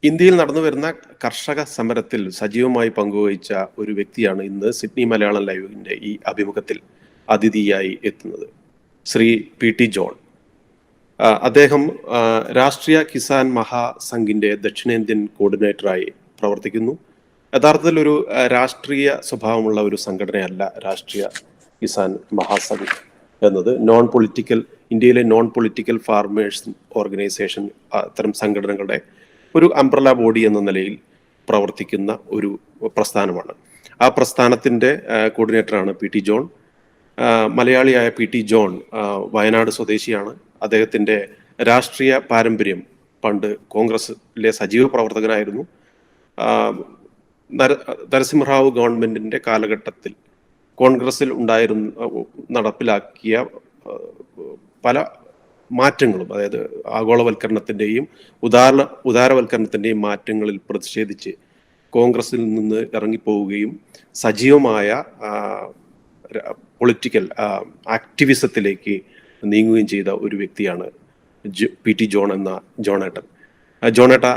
ഇന്ത്യയിൽ നടന്നു വരുന്ന കർഷക സമരത്തിൽ സജീവമായി പങ്കുവഹിച്ച ഒരു വ്യക്തിയാണ് ഇന്ന് സിഡ്നി മലയാളം ലൈവിന്റെ ഈ അഭിമുഖത്തിൽ അതിഥിയായി എത്തുന്നത്. Shri P T John. അദ്ദേഹം രാഷ്ട്രീയ കിസാൻ മഹാസംഘിന്റെ ദക്ഷിണേന്ത്യൻ കോർഡിനേറ്ററായി പ്രവർത്തിക്കുന്നു. യഥാർത്ഥത്തിൽ ഒരു രാഷ്ട്രീയ സ്വഭാവമുള്ള ഒരു സംഘടനയല്ല രാഷ്ട്രീയ കിസാൻ മഹാസംഘ് എന്നത്. ഇന്ത്യയിലെ നോൺ പൊളിറ്റിക്കൽ ഫാർമേഴ്സ് ഓർഗനൈസേഷൻ, അത്തരം സംഘടനകളുടെ ഒരു അംബ്രല ബോഡി എന്ന നിലയിൽ പ്രവർത്തിക്കുന്ന ഒരു പ്രസ്ഥാനമാണ്. ആ പ്രസ്ഥാനത്തിന്റെ കോർഡിനേറ്ററാണ് പി ടി ജോൺ. മലയാളിയായ പി ടി ജോൺ വയനാട് സ്വദേശിയാണ്. അദ്ദേഹത്തിന്റെ രാഷ്ട്രീയ പാരമ്പര്യം പണ്ട് കോൺഗ്രസിലെ സജീവ പ്രവർത്തകനായിരുന്നു. നരസിംഹറാവു ഗവൺമെന്റിന്റെ കാലഘട്ടത്തിൽ കോൺഗ്രസിൽ നടപ്പിലാക്കിയ പല മാറ്റങ്ങളും, അതായത് ആഗോളവൽക്കരണത്തിന്റെയും ഉദാരവൽക്കരണത്തിന്റെയും മാറ്റങ്ങളിൽ പ്രതിഷേധിച്ച് കോൺഗ്രസിൽ നിന്ന് ഇറങ്ങിപ്പോവുകയും സജീവമായ പൊളിറ്റിക്കൽ ആക്ടിവിസത്തിലേക്ക് നീങ്ങുകയും ചെയ്ത ഒരു വ്യക്തിയാണ് പി ടി ജോൺ എന്ന ജോണേട്ടൻ. ജോണേട്ട,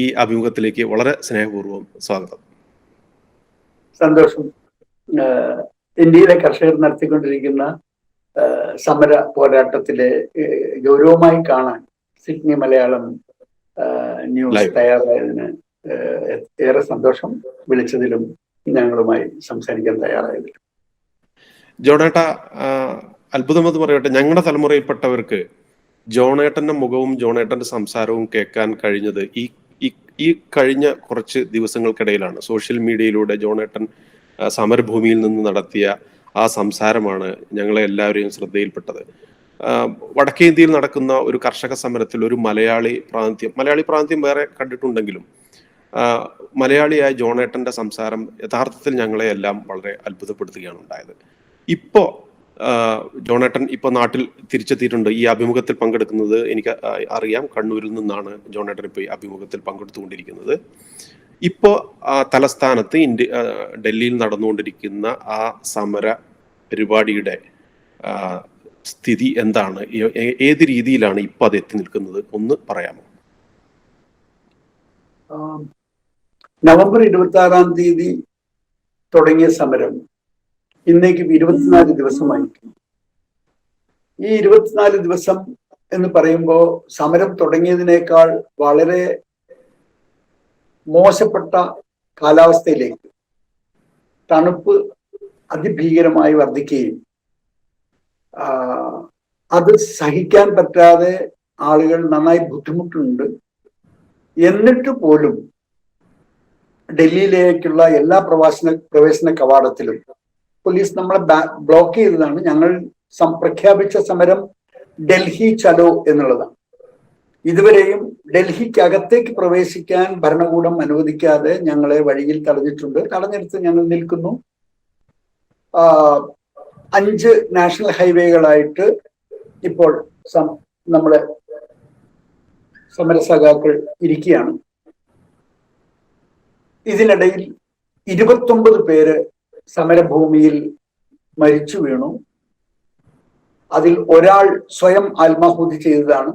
ഈ അഭിമുഖത്തിലേക്ക് വളരെ സ്നേഹപൂർവ്വം സ്വാഗതം. സന്തോഷം. ഇന്ത്യയിലെ കർഷകർ നടത്തിക്കൊണ്ടിരിക്കുന്ന സമര പോരാട്ടത്തിലെ ഗൗരവമായി കാണാൻ സിഡ്നി മലയാളം ന്യൂസ് തയ്യാറായതിന് ഏറെ സന്തോഷം. വിളിച്ചതിലും ഞങ്ങളുമായി സംസാരിക്കാൻ തയ്യാറായതിലും. ജോണേട്ട, അത്ഭുതമെന്ന് പറയട്ടെ, ഞങ്ങളുടെ തലമുറയിൽപ്പെട്ടവർക്ക് ജോണേട്ടന്റെ മുഖവും ജോണേട്ടന്റെ സംസാരവും കേൾക്കാൻ കഴിഞ്ഞത് ഈ കഴിഞ്ഞ കുറച്ച് ദിവസങ്ങൾക്കിടയിലാണ്. സോഷ്യൽ മീഡിയയിലൂടെ ജോണേട്ടൻ സമരഭൂമിയിൽ നിന്ന് നടത്തിയ ആ സംസാരമാണ് ഞങ്ങളെ എല്ലാവരെയും ശ്രദ്ധയിൽപ്പെട്ടത്. വടക്കേ ഇന്ത്യയിൽ നടക്കുന്ന ഒരു കർഷക സമരത്തിൽ ഒരു മലയാളി പ്രാന്ത്യം വേറെ കണ്ടിട്ടുണ്ടെങ്കിലും മലയാളിയായ ജോണേട്ടന്റെ സംസാരം യഥാർത്ഥത്തിൽ ഞങ്ങളെ എല്ലാം വളരെ അത്ഭുതപ്പെടുത്തുകയാണ് ഉണ്ടായത്. ജോണേട്ടൻ ഇപ്പോൾ നാട്ടിൽ തിരിച്ചെത്തിയിട്ടുണ്ട്. ഈ അഭിമുഖത്തിൽ പങ്കെടുക്കുന്നത് എനിക്ക് അറിയാം. കണ്ണൂരിൽ നിന്നാണ് ജോണേട്ടൻ ഇപ്പോൾ ഈ അഭിമുഖത്തിൽ പങ്കെടുത്തുകൊണ്ടിരിക്കുന്നത്. ഇപ്പോൾ തലസ്ഥാനത്ത് ഡൽഹിയിൽ നടന്നുകൊണ്ടിരിക്കുന്ന ആ സമര പരിപാടിയുടെ സ്ഥിതി എന്താണ്? ഏത് രീതിയിലാണ് ഇപ്പോൾ അത് എത്തി നിൽക്കുന്നത്? ഒന്ന് പറയാമോ? നവംബർ 26-ാം തീയതി തുടങ്ങിയ സമരം ഇന്നേക്ക് 24 ദിവസമായിരിക്കും. ഈ 24 ദിവസം എന്ന് പറയുമ്പോൾ സമരം തുടങ്ങിയതിനേക്കാൾ വളരെ മോശപ്പെട്ട കാലാവസ്ഥയിലേക്ക്, തണുപ്പ് അതിഭീകരമായി വർദ്ധിക്കുകയും അത് സഹിക്കാൻ പറ്റാതെ ആളുകൾ നന്നായി ബുദ്ധിമുട്ടുന്നുണ്ട്. എന്നിട്ട് പോലും ഡൽഹിയിലേക്കുള്ള എല്ലാ പ്രവേശന കവാടത്തിലും പോലീസ് നമ്മളെ ബ്ലോക്ക് ചെയ്തതാണ്. ഞങ്ങൾ പ്രഖ്യാപിച്ച സമരം ഡൽഹി ചലോ എന്നുള്ളതാണ്. ഇതുവരെയും ഡൽഹിക്കകത്തേക്ക് പ്രവേശിക്കാൻ ഭരണകൂടം അനുവദിക്കാതെ ഞങ്ങളെ വഴിയിൽ തടഞ്ഞിട്ടുണ്ട്. തടഞ്ഞെടുത്ത് ഞങ്ങൾ നിൽക്കുന്നു. 5 നാഷണൽ ഹൈവേകളായിട്ട് ഇപ്പോൾ നമ്മുടെ സമരസഖാക്കൾ ഇരിക്കുകയാണ്. ഇതിനിടയിൽ 29 പേര് സമരഭൂമിയിൽ മരിച്ചു വീണു. അതിൽ ഒരാൾ സ്വയം ആത്മാഹുതി ചെയ്തതാണ്.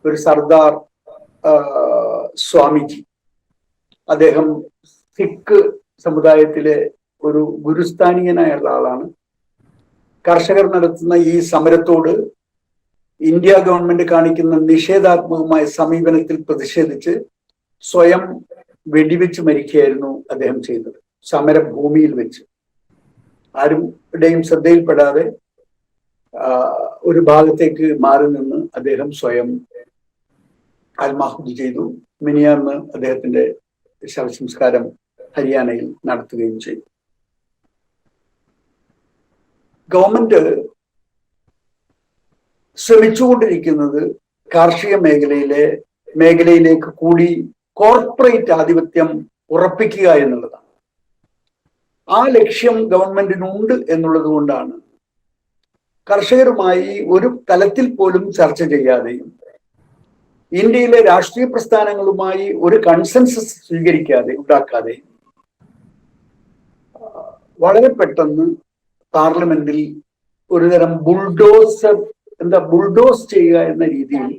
ഒരു സർദാർ സ്വാമിജി. അദ്ദേഹം സിഖ് സമുദായത്തിലെ ഒരു ഗുരുസ്ഥാനീയനായുള്ള ആളാണ്. കർഷകർ നടത്തുന്ന ഈ സമരത്തോട് ഇന്ത്യ ഗവൺമെന്റ് കാണിക്കുന്ന നിഷേധാത്മകമായ സമീപനത്തിൽ പ്രതിഷേധിച്ച് സ്വയം വെടിവെച്ച് മരിക്കുകയായിരുന്നു അദ്ദേഹം ചെയ്തത്. സമരഭൂമിയിൽ വെച്ച് ആരുടെയും ശ്രദ്ധയിൽപ്പെടാതെ ഒരു ഭാഗത്തേക്ക് മാറി നിന്ന് അദ്ദേഹം സ്വയം ആത്മാഹുതി ചെയ്തു. മിനിയാന്ന് അദ്ദേഹത്തിന്റെ ശവസംസ്കാരം ഹരിയാനയിൽ നടത്തുകയും ചെയ്തു. ഗവൺമെന്റ് ശ്രമിച്ചുകൊണ്ടിരിക്കുന്നത് കാർഷിക മേഖലയിലേക്ക് കൂടി കോർപ്പറേറ്റ് ആധിപത്യം ഉറപ്പിക്കുക എന്നുള്ളതാണ്. ആ ലക്ഷ്യം ഗവൺമെന്റിനുണ്ട് എന്നുള്ളത് കൊണ്ടാണ് കർഷകരുമായി ഒരു തലത്തിൽ പോലും ചർച്ച ചെയ്യാതെയും ഇന്ത്യയിലെ രാഷ്ട്രീയ പ്രസ്ഥാനങ്ങളുമായി ഒരു കൺസെൻസസ് ഉണ്ടാക്കാതെ വളരെ പെട്ടെന്ന് പാർലമെന്റിൽ ഒരുതരം ബുൾഡോസ് ചെയ്യുക എന്ന രീതിയിൽ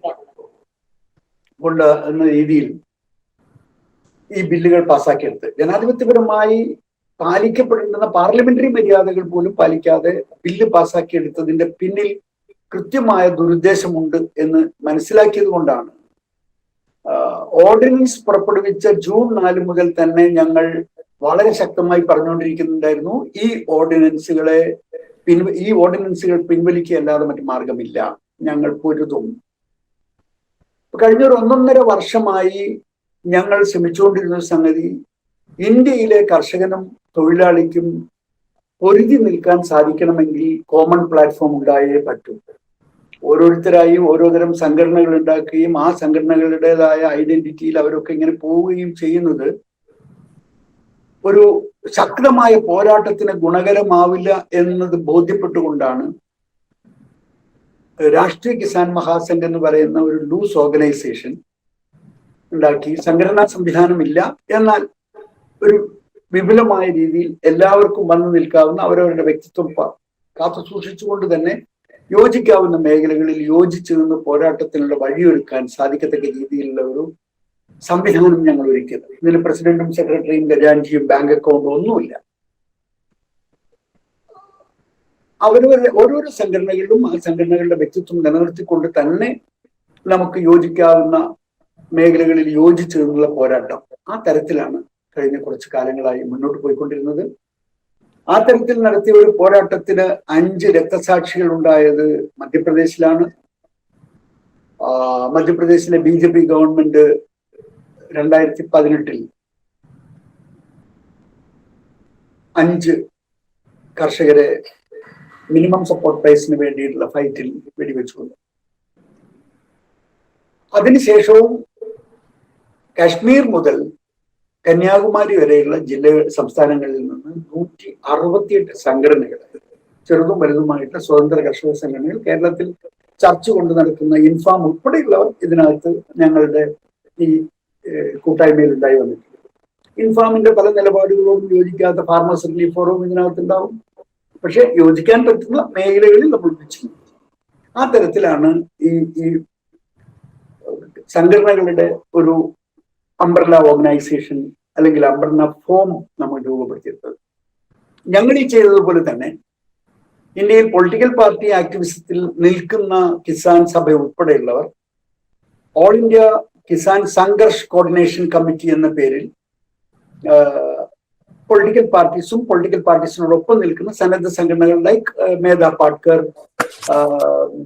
ഈ ബില്ലുകൾ പാസ്സാക്കിയെടുത്ത്. ജനാധിപത്യപരമായി പാലിക്കപ്പെടേണ്ടുന്ന പാർലമെന്ററി മര്യാദകൾ പോലും പാലിക്കാതെ ബില്ല് പാസ്സാക്കിയെടുത്തതിന്റെ പിന്നിൽ കൃത്യമായ ദുരുദ്ദേശമുണ്ട് എന്ന് മനസ്സിലാക്കിയത് കൊണ്ടാണ് ഓർഡിനൻസ് പുറപ്പെടുവിച്ച ജൂൺ 4 മുതൽ തന്നെ ഞങ്ങൾ വളരെ ശക്തമായി പറഞ്ഞുകൊണ്ടിരിക്കുന്നുണ്ടായിരുന്നു, ഈ ഓർഡിനൻസുകൾ പിൻവലിക്കുകയല്ലാതെ മറ്റു മാർഗമില്ല, ഞങ്ങൾ പൊരുതും. കഴിഞ്ഞ ഒരു 1.5 വർഷമായി ഞങ്ങൾ ശ്രമിച്ചുകൊണ്ടിരുന്ന സംഗതി, ഇന്ത്യയിലെ കർഷകനും തൊഴിലാളിക്കും പൊരുതി നിൽക്കാൻ സാധിക്കണമെങ്കിൽ കോമൺ പ്ലാറ്റ്ഫോം ഉണ്ടായേ പറ്റൂ. ഓരോരുത്തരായി ഓരോതരം സംഘടനകൾ ഉണ്ടാക്കുകയും ആ സംഘടനകളുടേതായ ഐഡന്റിറ്റിയിൽ അവരൊക്കെ ഇങ്ങനെ പോവുകയും ചെയ്യുന്നത് ഒരു ശക്തമായ പോരാട്ടത്തിന് ഗുണകരമാവില്ല എന്നത് ബോധ്യപ്പെട്ടുകൊണ്ടാണ് രാഷ്ട്രീയ കിസാൻ മഹാസംഘ് എന്ന് പറയുന്ന ഒരു ലൂസ് ഓർഗനൈസേഷൻ ഉണ്ടാക്കി. സംഘടനാ സംവിധാനമില്ല, എന്നാൽ ഒരു വിപുലമായ രീതിയിൽ എല്ലാവർക്കും വന്നു നിൽക്കാവുന്ന അവരവരുടെ വ്യക്തിത്വം കാത്തു സൂക്ഷിച്ചുകൊണ്ട് തന്നെ യോജിക്കാവുന്ന മേഖലകളിൽ യോജിച്ചു നിന്ന് പോരാട്ടത്തിനുള്ള വഴിയൊരുക്കാൻ സാധിക്കത്തക്ക രീതിയിലുള്ള ഒരു സംവിധാനം ഞങ്ങൾ ഒരുക്കിയത്. ഇതിന് പ്രസിഡന്റും സെക്രട്ടറിയും ഖജാൻജിയും ബാങ്ക് അക്കൗണ്ടും ഒന്നുമില്ല. ഓരോരോ സംഘടനകളിലും ആ സംഘടനകളുടെ വ്യക്തിത്വം നിലനിർത്തിക്കൊണ്ട് തന്നെ നമുക്ക് യോജിക്കാവുന്ന മേഖലകളിൽ യോജിച്ചു നിന്നുള്ള പോരാട്ടം ആ തരത്തിലാണ് കഴിഞ്ഞ കുറച്ച് കാലങ്ങളായി മുന്നോട്ട് പോയിക്കൊണ്ടിരുന്നത്. ആ തരത്തിൽ നടത്തിയ ഒരു പോരാട്ടത്തിന് 5 രക്തസാക്ഷികൾ ഉണ്ടായത് മധ്യപ്രദേശിലാണ്. മധ്യപ്രദേശിലെ BJP ഗവൺമെന്റ് 2018 5 കർഷകരെ മിനിമം സപ്പോർട്ട് പ്രൈസിന് വേണ്ടിയിട്ടുള്ള ഫൈറ്റിൽ വെടിവെച്ചുകൊണ്ട്. അതിനുശേഷവും കാശ്മീർ മുതൽ കന്യാകുമാരി വരെയുള്ള സംസ്ഥാനങ്ങളിൽ നിന്ന് 168 സംഘടനകൾ, ചെറുതും വലുതുമായിട്ട് സ്വതന്ത്ര കർഷക സംഘടനകൾ കേരളത്തിൽ ചർച്ച കൊണ്ട് നടക്കുന്ന ഇൻഫാം ഉൾപ്പെടെയുള്ളവർ ഇതിനകത്ത് ഞങ്ങളുടെ ഈ കൂട്ടായ്മയിൽ ഉണ്ടായി വന്നിട്ടുണ്ട്. ഇൻഫാമിന്റെ പല നിലപാടുകളോടും യോജിക്കാത്ത ഫാർമേഴ്സ് റിലീഫ് ഫോറവും ഇതിനകത്ത് ഉണ്ടാവും. പക്ഷെ യോജിക്കാൻ പറ്റുന്ന മേഖലകളിൽ നമ്മൾ വെച്ചു. ആ തരത്തിലാണ് ഈ സംഘടനകളുടെ ഒരു അംബ്രല്ല ഓർഗനൈസേഷൻ അല്ലെങ്കിൽ അംബ്രല്ല ഫോം നമ്മൾ രൂപപ്പെടുത്തിയെടുത്തത്. ഞങ്ങൾ ഈ ചെയ്തതുപോലെ തന്നെ ഇന്ത്യയിൽ പൊളിറ്റിക്കൽ പാർട്ടി ആക്ടിവിസത്തിൽ നിൽക്കുന്ന കിസാൻ സഭ ഉൾപ്പെടെയുള്ളവർ all India Kisan Sangharsh coordination committee എന്ന പേരിൽ പൊളിറ്റിക്കൽ പാർട്ടീസിനോടൊപ്പം നിൽക്കുന്ന സന്നദ്ധ സംഘടനകൾ ലൈക്ക് മേധാ പാട്കർ,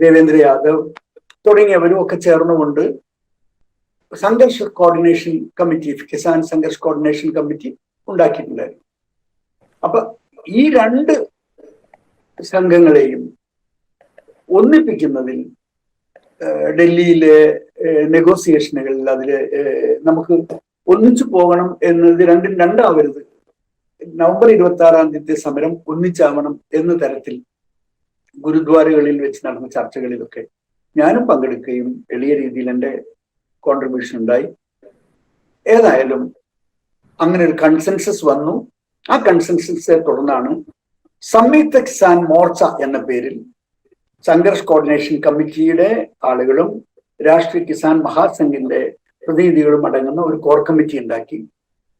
ദേവേന്ദ്ര യാദവ് തുടങ്ങിയവരും ഒക്കെ ചേർന്നുകൊണ്ട് Sangharsh coordination committee, Kisan Sangharsh coordination committee ഉണ്ടാക്കിയിട്ടുണ്ടായിരുന്നു. അപ്പൊ ഈ 2 സംഘങ്ങളെയും ഒന്നിപ്പിക്കുന്നതിൽ ഡൽഹിയിലെ നെഗോസിയേഷനുകളിൽ അതില് നമുക്ക് ഒന്നിച്ചു പോകണം എന്നത് രണ്ടും രണ്ടാവരുത്, നവംബർ 26-ാം തീയതി സമരം ഒന്നിച്ചാവണം എന്ന തരത്തിൽ ഗുരുദ്വാരകളിൽ വെച്ച് നടന്ന ചർച്ചകളിലൊക്കെ ഞാനും പങ്കെടുക്കുകയും എളിയ രീതിയിൽ എൻ്റെ കോൺട്രിബ്യൂഷൻ ഉണ്ടായി. ഏതായാലും അങ്ങനെ ഒരു കൺസെൻസസ് വന്നു. ആ കൺസെൻസസിനെ തുടർന്നാണ് സംയുക്ത കിസാൻ മോർച്ച എന്ന പേരിൽ സംഘർഷ് കോർഡിനേഷൻ കമ്മിറ്റിയുടെ ആളുകളും രാഷ്ട്രീയ കിസാൻ മഹാസംഘിന്റെ പ്രതിനിധികളും അടങ്ങുന്ന ഒരു കോർ കമ്മിറ്റി ഉണ്ടാക്കി.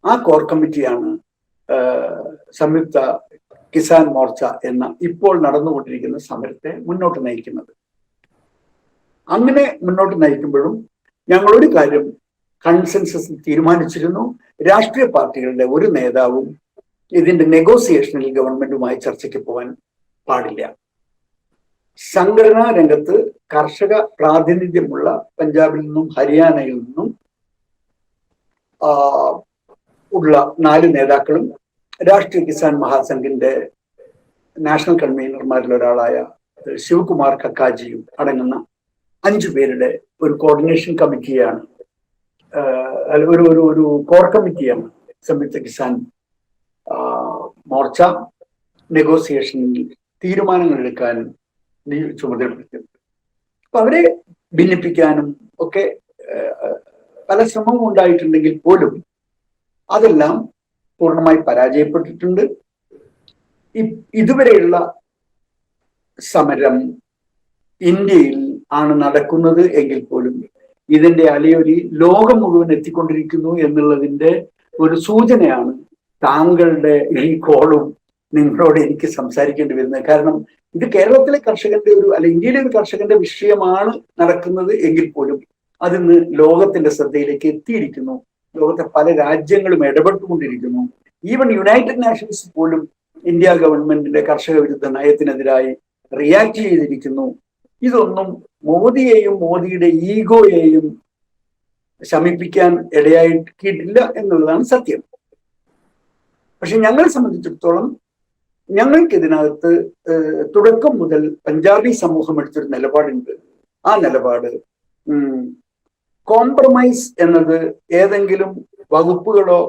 ആ കോർ കമ്മിറ്റിയാണ് സംയുക്ത കിസാൻ മോർച്ച എന്ന ഇപ്പോൾ നടന്നുകൊണ്ടിരിക്കുന്ന സമരത്തെ മുന്നോട്ട് നയിക്കുന്നത്. അങ്ങനെ മുന്നോട്ട് നയിക്കുമ്പോഴും ഞങ്ങളൊരു കാര്യം കൺസെൻസസിൽ തീരുമാനിച്ചിരുന്നു, രാഷ്ട്രീയ പാർട്ടികളുടെ ഒരു നേതാവും ഇതിന്റെ നെഗോസിയേഷനിൽ ഗവൺമെന്റുമായി ചർച്ചയ്ക്ക് പോകാൻ പാടില്ല. സംഘടനാ രംഗത്ത് കർഷക പ്രാതിനിധ്യമുള്ള പഞ്ചാബിൽ നിന്നും ഹരിയാനയിൽ നിന്നും ഉള്ള 4 നേതാക്കളും രാഷ്ട്രീയ കിസാൻ മഹാസംഘിന്റെ നാഷണൽ കൺവീനർമാരിൽ ഒരാളായ ശിവകുമാർ കക്കാജിയും അടങ്ങുന്ന 5 പേരുടെ ഒരു കോർഡിനേഷൻ കമ്മിറ്റിയാണ്, ഒരു കോർ കമ്മിറ്റിയാണ് സംയുക്ത കിസാൻ മോർച്ച നെഗോസിയേഷനിൽ തീരുമാനങ്ങൾ എടുക്കാൻ ചുമതലപ്പെടുത്തിയത്. അപ്പൊ അവരെ ഭിന്നിപ്പിക്കാനും ഒക്കെ പല ശ്രമവും ഉണ്ടായിട്ടുണ്ടെങ്കിൽ പോലും അതെല്ലാം പൂർണ്ണമായി പരാജയപ്പെട്ടിട്ടുണ്ട്. ഇതുവരെയുള്ള സമരം ഇന്ത്യയിൽ ആണ് നടക്കുന്നത് എങ്കിൽ പോലും ഇതിന്റെ അലയൊലി ലോകം മുഴുവൻ എത്തിക്കൊണ്ടിരിക്കുന്നു എന്നുള്ളതിന്റെ ഒരു സൂചനയാണ് താങ്കളുടെ ഈ കോളും നിങ്ങളോട് എനിക്ക് സംസാരിക്കേണ്ടി വരുന്നത്. കാരണം ഇത് കേരളത്തിലെ കർഷകന്റെ അല്ല ഇന്ത്യയിലെ ഒരു കർഷകന്റെ വിഷയമാണ് നടക്കുന്നത് എങ്കിൽ പോലും അതിന്ന് ലോകത്തിന്റെ ശ്രദ്ധയിലേക്ക് എത്തിയിരിക്കുന്നു. ലോകത്തെ പല രാജ്യങ്ങളും ഇടപെട്ടുകൊണ്ടിരിക്കുന്നു. ഈവൻ യുണൈറ്റഡ് നേഷൻസ് പോലും ഇന്ത്യ ഗവൺമെന്റിന്റെ കർഷക വിരുദ്ധ നയത്തിനെതിരായി റിയാക്ട് ചെയ്തിരിക്കുന്നു. ഇതൊന്നും മോദിയെയും മോദിയുടെ ഈഗോയെയും ശമിപ്പിക്കാൻ ഇടയാക്കിയിട്ടില്ല എന്നുള്ളതാണ് സത്യം. പക്ഷെ ഞങ്ങളെ സംബന്ധിച്ചിടത്തോളം ഞങ്ങൾക്ക് ഇതിനകത്ത് തുടക്കം മുതൽ പഞ്ചാബി സമൂഹം എടുത്തൊരു നിലപാടുണ്ട്. ആ നിലപാട് കോംപ്രമൈസ് എന്നത് ഏതെങ്കിലും വകുപ്പുകളോ